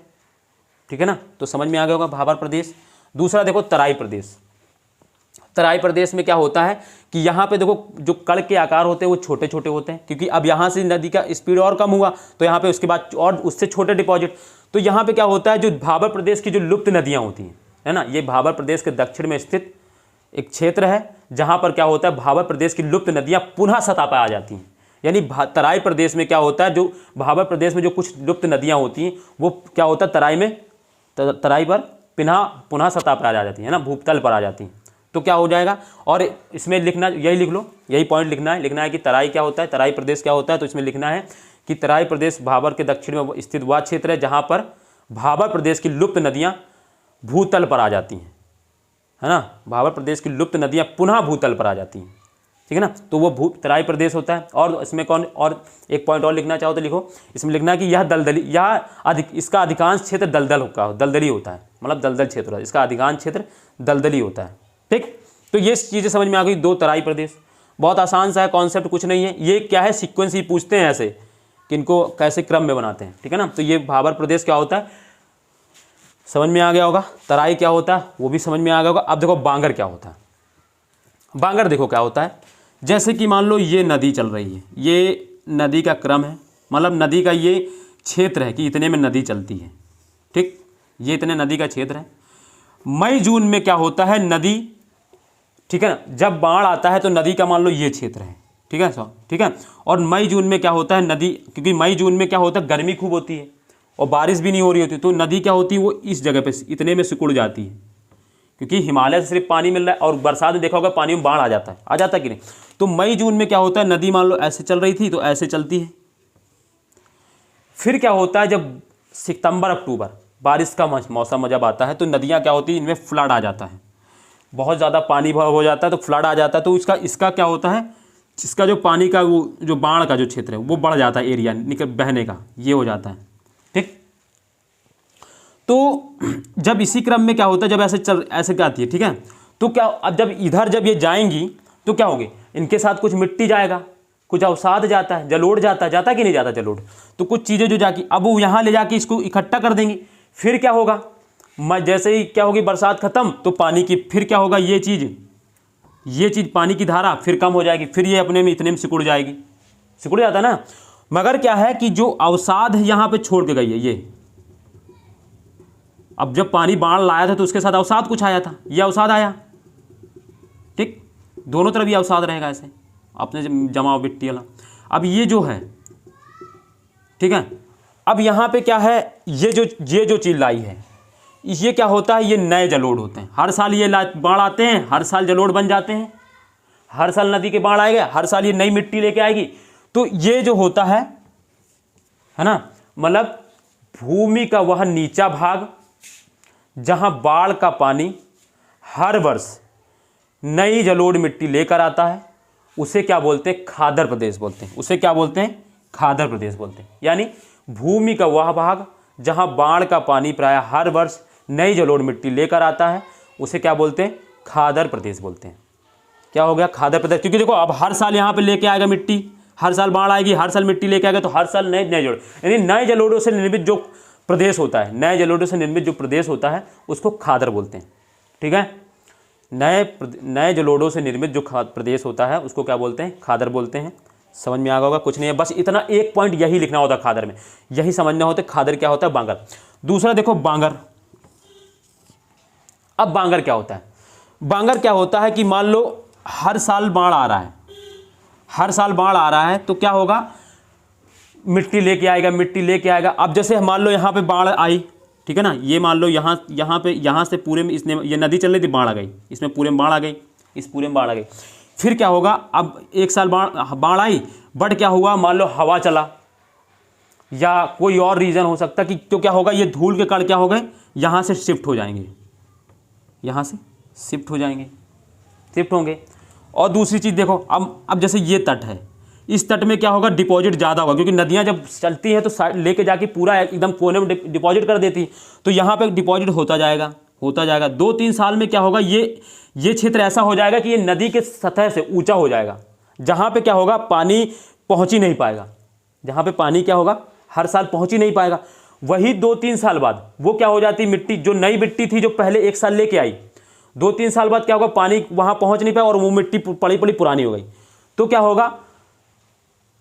ठीक है ना। तो समझ में आ गया होगा भाबर प्रदेश। दूसरा देखो तराई प्रदेश। तराई प्रदेश में क्या होता है कि यहाँ पे देखो जो कण के आकार होते हैं वो छोटे छोटे होते हैं, क्योंकि अब यहाँ से नदी का स्पीड और कम हुआ तो यहाँ पे उसके बाद और उससे छोटे डिपॉजिट। तो यहाँ पे क्या होता है, जो भाबर प्रदेश की जो लुप्त नदियाँ होती हैं, है ना, ये भाबर प्रदेश के दक्षिण में स्थित एक क्षेत्र है जहाँ पर क्या होता है, भाबर प्रदेश की लुप्त नदियाँ पुनः सतह पर आ जाती हैं। यानी तराई प्रदेश में क्या होता है, जो भाबर प्रदेश में जो कुछ लुप्त नदियाँ होती हैं वो क्या होता है, तराई पर पुनः सतह पर आ जाती है ना, भूतल पर आ जाती हैं। तो क्या हो जाएगा, और इसमें लिखना, यही लिख लो, यही पॉइंट लिखना है कि तराई क्या होता है, तराई प्रदेश क्या होता है। तो इसमें लिखना है कि तराई प्रदेश भाबर के दक्षिण में स्थित वह क्षेत्र है जहाँ पर भाबर प्रदेश की लुप्त नदियाँ भूतल पर आ जाती हैं, है ना, भाबर प्रदेश की लुप्त नदियाँ पुनः भूतल पर आ जाती हैं, ठीक है ना। तो वो तराई प्रदेश होता है। और इसमें और एक पॉइंट और लिखना चाहो तो लिखो, इसमें लिखना है कि यह दलदली, इसका अधिकांश क्षेत्र दलदली होता है, मतलब दलदल क्षेत्र है, इसका अधिकांश क्षेत्र दलदली होता है, ठीक। तो ये चीज़ें समझ में आ गई, 2 तराई प्रदेश। बहुत आसान सा है कॉन्सेप्ट, कुछ नहीं है। ये क्या है, सीक्वेंस ही पूछते हैं ऐसे कि इनको कैसे क्रम में बनाते हैं, ठीक है ना। तो ये भाबर प्रदेश क्या होता है समझ में आ गया होगा, तराई क्या होता है वो भी समझ में आ गया होगा। अब देखो बांगर क्या होता है। बांगर देखो क्या होता है, जैसे कि मान लो ये नदी चल रही है, ये नदी का क्रम है, मतलब नदी का ये क्षेत्र है कि इतने में नदी चलती है, ठीक, ये इतने नदी का क्षेत्र है। मई जून में क्या होता है नदी, ठीक है ना, जब बाढ़ आता है तो नदी का मान लो ये क्षेत्र है, ठीक है सर, ठीक है। और मई जून में क्या होता है नदी, क्योंकि मई जून में क्या होता है गर्मी खूब होती है और बारिश भी नहीं हो रही होती, तो नदी क्या होती है वो इस जगह पे इतने में सिकुड़ जाती है, क्योंकि हिमालय से सिर्फ पानी मिल रहा है। और बरसात में देखा होगा पानी में बाढ़ आ जाता है कि नहीं। तो मई जून में क्या होता है नदी मान लो ऐसे चल रही थी तो ऐसे चलती है। फिर क्या होता है जब सितंबर अक्टूबर बारिश का मौसम जब आता है तो नदियाँ क्या होती है इनमें फ्लड आ जाता है, बहुत ज़्यादा पानी भर हो जाता है तो फ्लड आ जाता है। तो इसका क्या होता है, इसका जो पानी का वो जो बाढ़ का जो क्षेत्र है वो बढ़ जाता है, एरिया निकल बहने का ये हो जाता है, ठीक। तो जब इसी क्रम में क्या होता है, जब ऐसे क्या आती है, ठीक है, तो क्या अब जब ये जाएंगी तो क्या होगी, इनके साथ कुछ मिट्टी जाएगा, कुछ अवसाद जाता है, जलोढ़ जाता कि नहीं जाता जलोढ़, तो कुछ चीज़ें जो जाके अब वो यहाँ ले जाके इसको इकट्ठा कर देंगी। फिर क्या होगा, जैसे ही क्या होगी बरसात खत्म तो पानी की फिर क्या होगा, ये चीज़ पानी की धारा फिर कम हो जाएगी, फिर ये अपने में इतने में सिकुड़ जाएगी, सिकुड़ जाता ना। मगर क्या है कि जो अवसाद यहाँ पे छोड़ के गई है, ये अब जब पानी बाढ़ लाया था तो उसके साथ अवसाद कुछ आया था, ये अवसाद आया, ठीक, दोनों तरफ ये अवसाद रहेगा ऐसे अपने जमाव मिट्टी वाला। अब ये जो है, ठीक है, अब यहाँ पे क्या है, ये जो चीज़ लाई है, ये क्या होता है, ये नए जलोढ़ होते हैं। हर साल ये बाढ़ आते हैं, हर साल जलोढ़ बन जाते हैं, हर साल नदी के बाढ़ आएगा, हर साल ये नई मिट्टी लेके आएगी। तो ये जो होता है ना, मतलब भूमि का वह नीचा भाग जहाँ बाढ़ का पानी हर वर्ष नई जलोढ़ मिट्टी लेकर आता है, उसे क्या बोलते हैं, खादर प्रदेश बोलते हैं। उसे क्या बोलते हैं, खादर प्रदेश बोलते हैं। यानी भूमि का वह भाग जहाँ बाढ़ का पानी प्रायः हर वर्ष नई जलोढ़ मिट्टी लेकर आता है, उसे क्या बोलते हैं, खादर प्रदेश बोलते हैं। क्या हो गया, खादर प्रदेश। क्योंकि देखो अब हर साल यहाँ पे लेके आएगा मिट्टी, हर साल बाढ़ आएगी, हर साल मिट्टी लेके आएगा, तो हर साल नए जलोढ़, यानी नए जलोढ़ों से निर्मित जो प्रदेश होता है, नए जलोढ़ों से निर्मित जो प्रदेश होता है उसको खादर बोलते हैं, ठीक है। नए जलोढ़ों से निर्मित जो प्रदेश होता है उसको क्या बोलते हैं, खादर बोलते हैं। समझ में आ गया होगा, कुछ नहीं है, बस इतना एक पॉइंट यही लिखना होता है खादर में, यही समझना होता है खादर क्या होता है, बांगर। दूसरा देखो बांगर। अब बांगर क्या होता है, बांगर क्या होता है कि मान लो हर साल बाढ़ आ रहा है, हर साल बाढ़ आ रहा है तो क्या होगा, मिट्टी लेके आएगा। अब जैसे मान लो यहाँ पे बाढ़ आई, ठीक है ना, ये मान लो यहाँ से पूरे में इसने ये नदी चल रही थी, बाढ़ आ गई, इसमें पूरे में बाढ़ आ गई, इस पूरे में बाढ़ आ गई। फिर क्या होगा, अब एक साल बाढ़ आई, बट क्या हुआ, मान लो हवा चला या कोई और रीज़न हो सकता कि तो क्या होगा, ये धूल के कण क्या हो गए, यहाँ से शिफ्ट हो जाएंगे, यहाँ से शिफ्ट होंगे। और दूसरी चीज़ देखो, अब जैसे ये तट है, इस तट में क्या होगा, डिपॉजिट ज़्यादा होगा, क्योंकि नदियाँ जब चलती हैं तो साइड लेके जाके पूरा एकदम कोने में डिपॉजिट कर देती है, तो यहाँ पे डिपॉजिट होता जाएगा। 2-3 साल में क्या होगा, ये क्षेत्र ऐसा हो जाएगा कि ये नदी के सतह से ऊंचा हो जाएगा, जहाँ पे क्या होगा, पानी पहुँच ही नहीं पाएगा, जहाँ पे पानी क्या होगा, हर साल पहुँच ही नहीं पाएगा। वही 2-3 साल बाद वो क्या हो जाती, मिट्टी जो नई मिट्टी थी जो पहले एक साल लेके आई, 2-3 साल बाद क्या होगा, पानी वहाँ पहुँच नहीं पाया और वो मिट्टी पड़ी पुरानी हो गई। तो क्या होगा,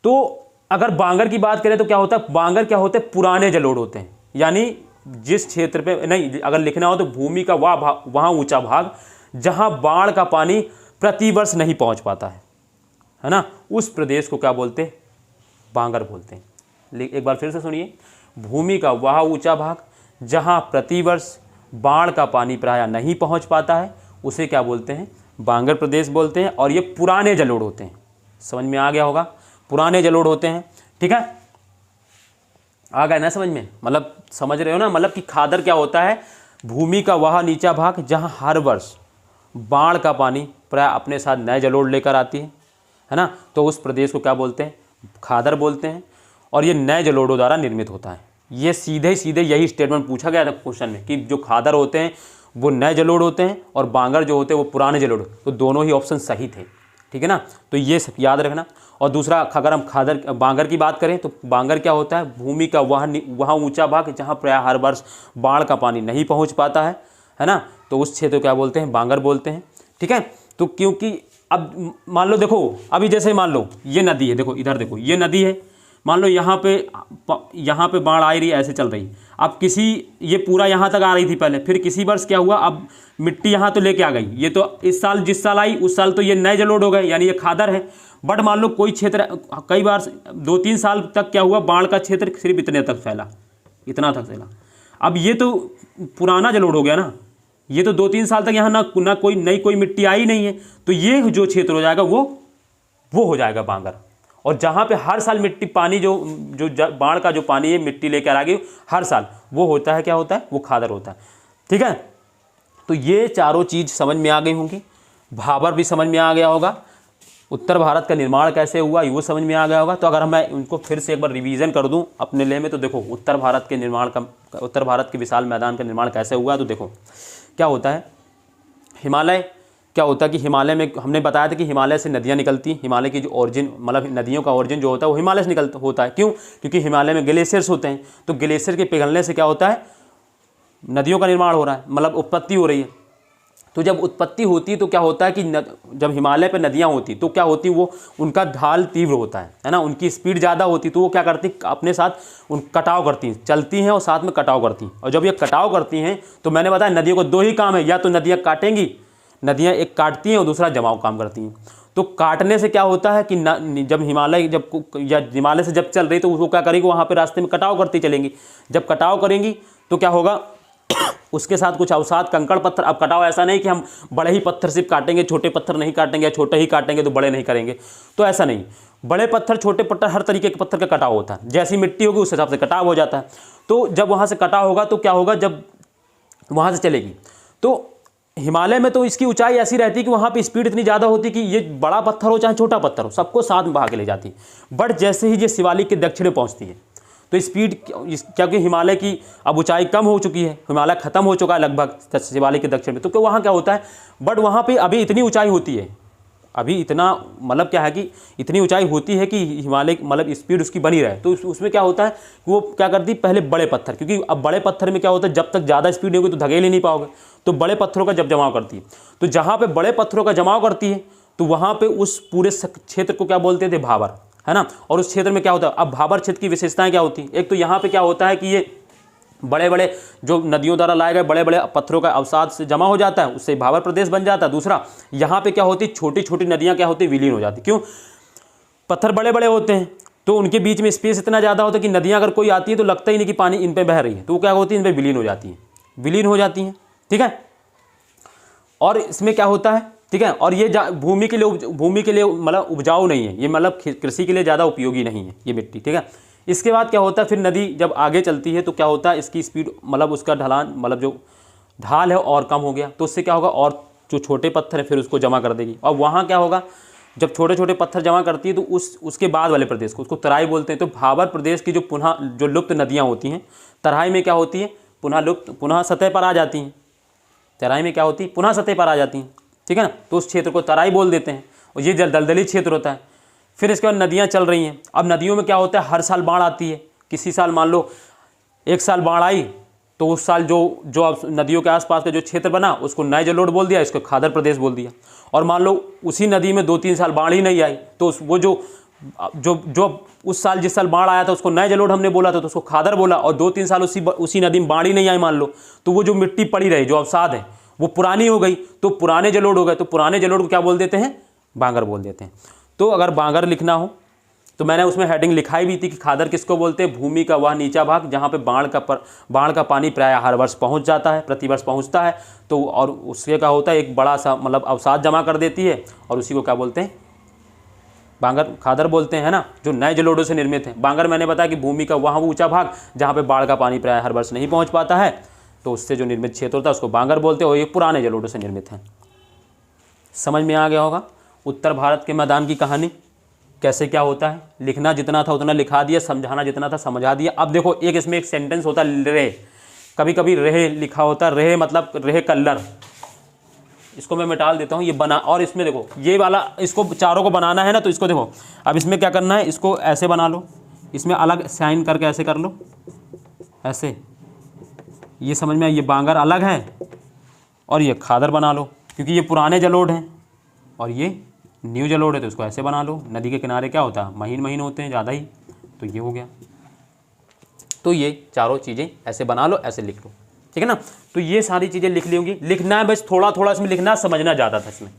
तो अगर बांगर की बात करें तो क्या होता है, बांगर क्या होते हैं, पुराने जलोढ़ होते हैं। यानी जिस क्षेत्र पे नहीं, अगर लिखना हो तो भूमि का वहाँ ऊंचा भाग जहाँ बाढ़ का पानी प्रतिवर्ष नहीं पहुँच पाता है ना, उस प्रदेश को क्या बोलते हैं, बांगर बोलते हैं। एक बार फिर से सुनिए, भूमि का वह ऊंचा भाग जहाँ प्रतिवर्ष बाढ़ का पानी प्रायः नहीं पहुँच पाता है, उसे क्या बोलते हैं, बांगर प्रदेश बोलते हैं। और ये पुराने जलोढ़ होते हैं, समझ में आ गया होगा, पुराने जलोढ़ होते हैं, ठीक है, आ गया ना समझ में, मतलब समझ रहे हो ना, मतलब कि खादर क्या होता है, भूमि का वह नीचा भाग जहां हर वर्ष बाढ़ का पानी प्राय अपने साथ नए जलोढ़ लेकर आती है ना, तो उस प्रदेश को क्या बोलते हैं, खादर बोलते हैं। और ये नए जलोढ़ों द्वारा निर्मित होता है। ये सीधे यही स्टेटमेंट पूछा गया था क्वेश्चन में कि जो खादर होते हैं वो नए जलोढ़ होते हैं और बांगर जो होते हैं वो पुराने जलोढ़, तो दोनों ही ऑप्शन सही थे। ठीक है ना। तो ये सब याद रखना। और दूसरा, अगर हम बांगर की बात करें तो बांगर क्या होता है, भूमि का वहाँ ऊंचा भाग जहाँ प्रायः हर वर्ष बाढ़ का पानी नहीं पहुँच पाता है ना, तो उस क्षेत्र को क्या बोलते हैं, बांगर बोलते हैं। ठीक है। तो क्योंकि अब मान लो, देखो अभी जैसे मान लो ये नदी है, देखो इधर देखो ये नदी है, मान लो यहाँ पे बाढ़ आ रही है, ऐसे चल रही। अब ये पूरा यहाँ तक आ रही थी पहले, फिर किसी वर्ष क्या हुआ, अब मिट्टी यहाँ तो लेके आ गई, ये तो इस साल जिस साल आई उस साल तो ये नए जलोढ़ हो गए, यानी ये खादर है। बट मान लो कोई क्षेत्र कई बार 2-3 साल तक क्या हुआ, बाढ़ का क्षेत्र सिर्फ इतने तक फैला, इतना तक फैला। अब ये तो पुराना जलोढ़ हो गया ना, ये तो 2-3 साल तक यहाँ ना कोई नई कोई मिट्टी आई नहीं है, तो ये जो क्षेत्र हो जाएगा वो हो जाएगा बांगर। और जहाँ पे हर साल मिट्टी पानी जो बाढ़ का जो पानी है मिट्टी लेकर आ गई हर साल, वो होता है, क्या होता है, वो खादर होता है। ठीक है। तो ये चारों चीज़ समझ में आ गई होंगी, भाबर भी समझ में आ गया होगा, उत्तर भारत का निर्माण कैसे हुआ वो समझ में आ गया होगा। तो अगर मैं उनको फिर से एक बार रिवीजन कर दूं अपने लिए में, तो देखो उत्तर भारत के विशाल मैदान का निर्माण कैसे हुआ। तो देखो क्या होता है, हिमालय क्या होता है कि हिमालय में हमने बताया था कि हिमालय से नदियाँ निकलती हैं। हिमालय की जो ओरिजिन, मतलब नदियों का ओरिजिन जो होता है वो हिमालय से होता है। क्यों? क्योंकि हिमालय में ग्लेशियर्स होते हैं, तो ग्लेशियर के पिघलने से क्या होता है, नदियों का निर्माण हो रहा है, मतलब उत्पत्ति हो रही है। तो जब उत्पत्ति होती है तो क्या होता है कि जब हिमालय पे नदियाँ होती तो क्या होती, वो उनका ढाल तीव्र होता है ना, उनकी स्पीड ज़्यादा होती, तो वो क्या करती, अपने साथ उन कटाव करती हैं, चलती हैं और साथ में कटाव करती हैं। और जब ये कटाव करती हैं तो मैंने बताया नदियों को 2 ही काम है, या तो नदियाँ काटेंगी, नदियाँ एक काटती हैं और दूसरा जमाव काम करती हैं। तो काटने से क्या होता है कि जब हिमालय से जब चल रही तो वो क्या करेगी, वहाँ पे रास्ते में कटाव करती चलेंगी। जब कटाव करेंगी तो क्या होगा, उसके साथ कुछ अवसाद, कंकड़ पत्थर। अब कटाव ऐसा नहीं कि हम बड़े ही पत्थर सिर्फ काटेंगे, छोटे पत्थर नहीं काटेंगे, या छोटे ही काटेंगे तो बड़े नहीं करेंगे, तो ऐसा नहीं। बड़े पत्थर, छोटे पत्थर, हर तरीके के पत्थर का कटाव होता है। जैसी मिट्टी होगी उस हिसाब से कटाव हो जाता है। तो जब वहाँ से कटाव होगा तो क्या होगा, जब वहाँ से चलेगी तो हिमालय में तो इसकी ऊंचाई ऐसी रहती है कि वहाँ पे स्पीड इतनी ज़्यादा होती कि ये बड़ा पत्थर हो चाहे छोटा पत्थर हो, सबको साथ में बहा के ले जाती है। बट जैसे ही ये शिवालिक के दक्षिण में पहुँचती है तो स्पीड, क्योंकि हिमालय की अब ऊंचाई कम हो चुकी है, हिमालय खत्म हो चुका है लगभग शिवालिक के दक्षिण में, तो वहाँ क्या होता है, बट वहाँ पे अभी इतनी ऊंचाई होती है, अभी इतना मतलब क्या है कि इतनी ऊंचाई होती है कि हिमालय मतलब स्पीड उसकी बनी रहे। तो उसमें क्या होता है कि वो क्या करती है, पहले बड़े पत्थर, क्योंकि अब बड़े पत्थर में क्या होता है, जब तक ज़्यादा स्पीड होगी तो धकेल ही नहीं पाओगे, तो बड़े पत्थरों का जब जमाव करती है, तो जहाँ पे बड़े पत्थरों का जमाव करती है तो वहाँ पे उस पूरे क्षेत्र को क्या बोलते थे, भाबर, है ना। और उस क्षेत्र में क्या होता है, अब भाबर क्षेत्र की विशेषताएं क्या होती हैं, एक तो यहाँ पे क्या होता है कि ये बड़े बड़े जो नदियों द्वारा लाए गए बड़े बड़े पत्थरों का अवसाद से जमा हो जाता है, उससे भाबर प्रदेश बन जाता है। दूसरा, यहाँ पे क्या होती, छोटी छोटी नदियाँ क्या होती, विलीन हो जाती। क्यों? पत्थर बड़े बड़े होते हैं तो उनके बीच में स्पेस इतना ज़्यादा होता है कि नदियाँ अगर कोई आती है तो लगता ही नहीं कि पानी इन पर बह रही है, तो वो क्या होती है, इन पर विलीन हो जाती हैं, विलीन हो जाती हैं। ठीक है। और इसमें क्या होता है, ठीक है, और ये भूमि के लिए मतलब उपजाऊ नहीं है ये, मतलब कृषि के लिए ज़्यादा उपयोगी नहीं है ये मिट्टी। ठीक है। इसके बाद क्या होता है, फिर नदी जब आगे चलती है तो क्या होता है, इसकी स्पीड मतलब उसका ढलान, मतलब जो ढाल है और कम हो गया, तो उससे क्या होगा, और जो छोटे पत्थर है फिर उसको जमा कर देगी। और वहाँ क्या होगा, जब छोटे छोटे पत्थर जमा करती है तो उसके बाद वाले प्रदेश को, उसको तराई बोलते हैं। तो भाबर प्रदेश की जो लुप्त नदियाँ होती हैं, तराई में क्या होती है, पुनः सतह पर आ जाती हैं। तराई में क्या होती है, पुनः सतह पर आ जाती हैं। ठीक है ना। तो उस क्षेत्र को तराई बोल देते हैं, और ये दलदली क्षेत्र होता है। फिर इसके बाद नदियाँ चल रही हैं। अब नदियों में क्या होता है, हर साल बाढ़ आती है। किसी साल मान लो एक साल बाढ़ आई तो उस साल जो अब नदियों के आसपास का जो क्षेत्र बना उसको नए जलोढ़ बोल दिया, इसको खादर प्रदेश बोल दिया। और मान लो उसी नदी में 2-3 साल बाढ़ ही नहीं आई तो वो जो उस साल जिस साल बाढ़ आया था उसको नए जलोढ़ हमने बोला था, तो उसको खादर बोला। और 2-3 साल उसी नदी में बाढ़ ही नहीं आई मान लो, तो वो जो मिट्टी पड़ी रही, जो अवसाद है, वो पुरानी हो गई, तो पुराने जलोढ़ हो गए। तो पुराने जलोढ़ को क्या बोल देते हैं, बांगर बोल देते हैं। तो अगर बांगर लिखना हो तो मैंने उसमें हेडिंग लिखाई भी थी कि खादर किसको बोलते हैं, भूमि का वह नीचा भाग जहाँ पे बाढ़ का पानी प्रायः हर वर्ष पहुँच जाता है, प्रतिवर्ष पहुँचता है। तो और उससे क्या होता है, एक बड़ा सा मतलब अवसाद जमा कर देती है, और उसी को क्या बोलते हैं, बांगर, खादर बोलते हैं ना, जो नए जलोढ़ों से निर्मित है। बांगर मैंने बताया कि भूमि का वहाँ ऊँचा भाग जहाँ पे बाढ़ का पानी प्रायः हर वर्ष नहीं पहुँच पाता है, तो उससे जो निर्मित क्षेत्र होता है उसको बांगर बोलते हैं, और ये पुराने जलोढ़ों से निर्मित हैं। समझ में आ गया होगा उत्तर भारत के मैदान की कहानी कैसे क्या होता है। लिखना जितना था उतना लिखा दिया, समझाना जितना था समझा दिया। अब देखो इसमें एक सेंटेंस होता है रेह, कभी कभी रेह लिखा होता है, रेह मतलब रेह कल्लर, इसको मैं मिटा देता हूँ, ये बना, और इसमें देखो ये वाला, इसको चारों को बनाना है ना, तो इसको देखो अब इसमें क्या करना है, इसको ऐसे बना लो, इसमें अलग साइन करके ऐसे कर लो, ऐसे, ये समझ में, ये बांगर अलग है और ये खादर बना लो, क्योंकि ये पुराने जलोढ़ हैं और ये न्यू जलोढ़ है, तो इसको ऐसे बना लो। नदी के किनारे क्या होता है, महीन महीन होते हैं ज़्यादा ही, तो ये हो गया। तो ये चारों चीज़ें ऐसे बना लो, ऐसे लिख लो, ठीक है ना। तो ये सारी चीज़ें लिख ली होंगी, लिखना है बस थोड़ा थोड़ा इसमें लिखना, समझना ज़्यादा था इसमें,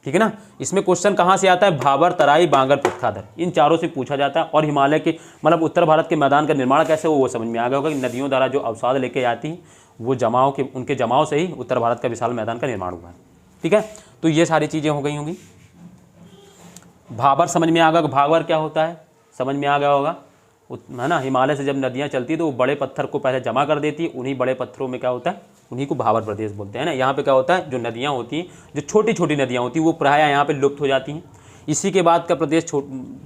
ठीक है ना। इसमें क्वेश्चन कहाँ से आता है, भाबर, तराई, बांगर, पुटखादर, इन चारों से पूछा जाता है। और हिमालय के मतलब उत्तर भारत के मैदान का निर्माण कैसे हो, वो समझ में आ गया होगा कि नदियों द्वारा जो अवसाद लेके आती है, वो जमाव के, उनके जमाव से ही उत्तर भारत का विशाल मैदान का निर्माण हुआ है, ठीक है। तो ये सारी चीज़ें हो गई होंगी। भाबर समझ में आ गया, भाबर क्या होता है समझ में आ गया होगा, है ना। हिमालय से जब नदियाँ चलती है तो वो बड़े पत्थर को पहले जमा कर देती है, उन्हीं बड़े पत्थरों में क्या होता है, उन्हीं को भाबर प्रदेश बोलते हैं ना। यहाँ पे क्या होता है, जो नदियाँ होती हैं, जो छोटी छोटी नदियाँ होती हैं, वो प्रायः यहाँ पे लुप्त हो जाती हैं। इसी के बाद का प्रदेश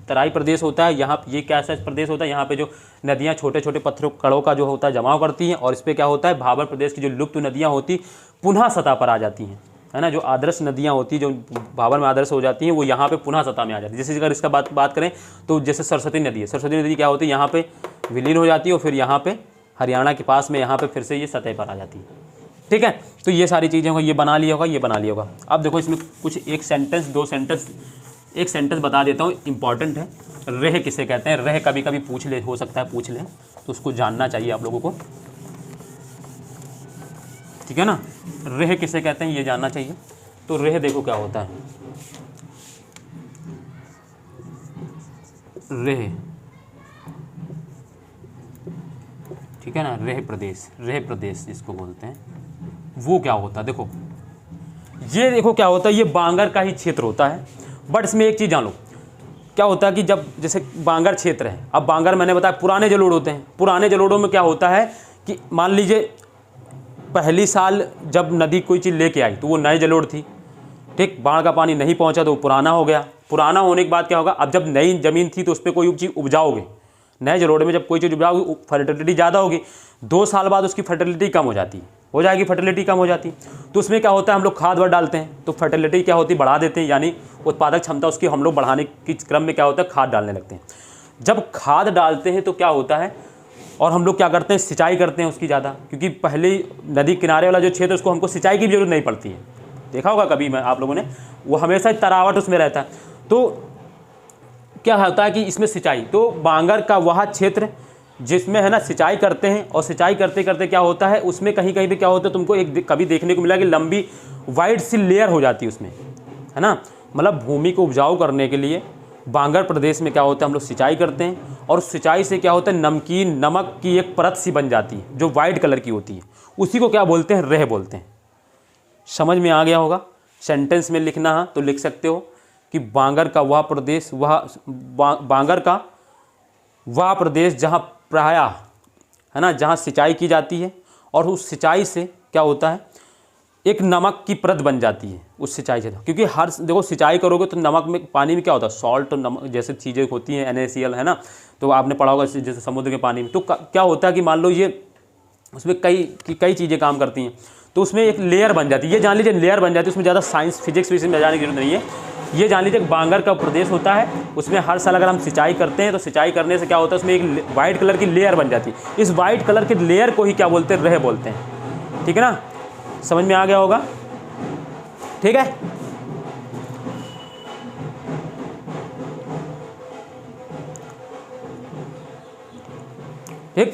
तराई प्रदेश होता है। यहाँ ये कैसा प्रदेश होता है, यहाँ पे जो नदियाँ छोटे छोटे पत्थरों कड़ों का जो होता है जमाव करती हैं, और इस पर क्या होता है, भाबर प्रदेश की जो लुप्त नदियाँ होती पुनः सतह पर आ जाती हैं, है ना। जो आदर्श नदियाँ होती, जो भाबर में आदर्श हो जाती हैं, वो यहाँ पे पुनः सतह में आ जाती है। जैसे अगर इसका बात करें तो जैसे सरस्वती नदी है, सरस्वती नदी क्या होती है, यहाँ पे विलीन हो जाती है और फिर यहाँ पे हरियाणा के पास में यहाँ पे फिर से ये सतह पर आ जाती है, ठीक है। तो ये सारी चीज़ें होगा, ये बना लिया होगा, ये बना लिया होगा। अब देखो इसमें कुछ एक सेंटेंस, दो सेंटेंस, एक सेंटेंस बता देता हूँ, इंपॉर्टेंट है। रह किसे कहते हैं, रह कभी कभी पूछ ले, हो सकता है पूछ ले, तो उसको जानना चाहिए आप लोगों को, ठीक है ना। रह किसे कहते हैं ये जानना चाहिए। तो रह देखो क्या होता है, रह, ठीक है ना, रह प्रदेश, रह प्रदेश जिसको बोलते हैं, वो क्या होता है, देखो ये देखो क्या होता है, ये बांगर का ही क्षेत्र होता है। बट इसमें एक चीज़ जान लो, क्या होता है कि जब जैसे बांगर क्षेत्र है, अब बांगर मैंने बताया पुराने जलोढ़ होते हैं, पुराने जलोढ़ों में क्या होता है कि मान लीजिए पहली साल जब नदी कोई चीज़ लेके आई तो वो नए जलोढ़ थी, ठीक, बाढ़ का पानी नहीं पहुंचा तो वो पुराना हो गया। पुराना होने के बाद क्या होगा, अब जब नई ज़मीन थी तो उस पर कोई चीज़ उपजाओगे, नए जलोढ़ में जब कोई चीज़ उपजाओगे फर्टिलिटी ज़्यादा होगी, 2 साल बाद उसकी फर्टिलिटी कम हो जाती है, हो जाएगी फर्टिलिटी कम हो जाती, तो उसमें क्या होता है हम लोग खाद वाद डालते हैं, तो फर्टिलिटी क्या होती है बढ़ा देते हैं, यानी उत्पादक क्षमता उसकी हम लोग बढ़ाने के क्रम में क्या होता है खाद डालने लगते हैं। जब खाद डालते हैं तो क्या होता है, और हम लोग क्या करते हैं सिंचाई करते हैं उसकी ज़्यादा, क्योंकि पहले नदी किनारे वाला जो क्षेत्र उसको हमको सिंचाई की भी जरूरत नहीं पड़ती है, देखा होगा कभी मैं आप लोगों ने, वो हमेशा तरावट उसमें रहता है। तो क्या होता है कि इसमें सिंचाई, तो बांगर का वह क्षेत्र जिसमें है ना सिंचाई करते हैं, और सिंचाई करते करते क्या होता है उसमें कहीं कहीं पे क्या होता है तुमको एक कभी देखने को मिला कि लंबी वाइड सी लेयर हो जाती है उसमें, है ना। मतलब भूमि को उपजाऊ करने के लिए बांगर प्रदेश में क्या होता है हम लोग सिंचाई करते हैं, और सिंचाई से क्या होता है नमकीन नमक की एक परत सी बन जाती है जो वाइट कलर की होती है, उसी को क्या बोलते हैं, रह बोलते हैं। समझ में आ गया होगा। सेंटेंस में लिखना है तो लिख सकते हो कि बांगर का वह प्रदेश, बांगर का वह प्रदेश जहाँ प्रायः, है ना, जहाँ सिंचाई की जाती है, और उस सिंचाई से क्या होता है एक नमक की परत बन जाती है उस सिंचाई से, क्योंकि हर देखो सिंचाई करोगे तो नमक में पानी में क्या होता है सॉल्ट, नमक जैसे चीज़ें होती हैं NaCl, है ना, तो आपने पढ़ा होगा जैसे समुद्र के पानी में, तो क्या होता है कि मान लो ये उसमें कई चीज़ें काम करती हैं, तो उसमें एक लेयर बन जाती है, ये जान लीजिए लेयर बन जाती है, उसमें ज़्यादा साइंस फिजिक्स में जाने की जरूरत नहीं है। ये जान लीजिए बांगर का प्रदेश होता है, उसमें हर साल अगर हम सिंचाई करते हैं तो सिंचाई करने से क्या होता है उसमें एक वाइट कलर की लेयर बन जाती है, इस वाइट कलर की लेयर को ही क्या बोलते हैं, रह बोलते हैं, ठीक है ना। समझ में आ गया होगा, ठीक है। ठीक,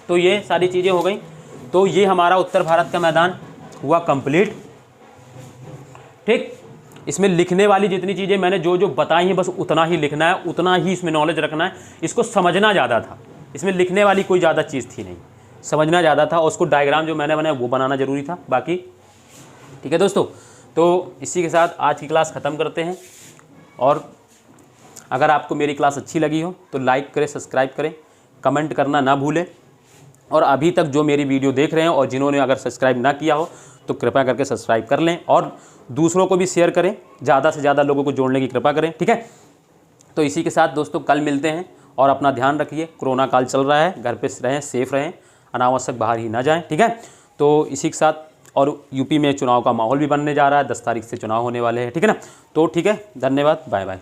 तो ये सारी चीज़ें हो गई। तो ये हमारा उत्तर भारत का मैदान हुआ कंप्लीट, ठीक। इसमें लिखने वाली जितनी चीज़ें मैंने जो जो बताई हैं बस उतना ही लिखना है, उतना ही इसमें नॉलेज रखना है, इसको समझना ज़्यादा था, इसमें लिखने वाली कोई ज़्यादा चीज़ थी नहीं, समझना ज़्यादा था, और उसको डायग्राम जो मैंने बनाया वो बनाना ज़रूरी था बाकी, ठीक है दोस्तों। तो इसी के साथ आज की क्लास ख़त्म करते हैं, और अगर आपको मेरी क्लास अच्छी लगी हो तो लाइक करें, सब्सक्राइब करें, कमेंट करना ना भूलें, और अभी तक जो मेरी वीडियो देख रहे हैं और जिन्होंने अगर सब्सक्राइब ना किया हो तो कृपया करके सब्सक्राइब कर लें, और दूसरों को भी शेयर करें, ज़्यादा से ज़्यादा लोगों को जोड़ने की कृपा करें, ठीक है। तो इसी के साथ दोस्तों कल मिलते हैं, और अपना ध्यान रखिए, कोरोना काल चल रहा है, घर पे रहें, सेफ रहें, अनावश्यक बाहर ही ना जाएं, ठीक है। तो इसी के साथ और यूपी में चुनाव का माहौल भी बनने जा रहा है, 10 तारीख से चुनाव होने वाले हैं, ठीक है ना। तो ठीक है, धन्यवाद, बाय बाय।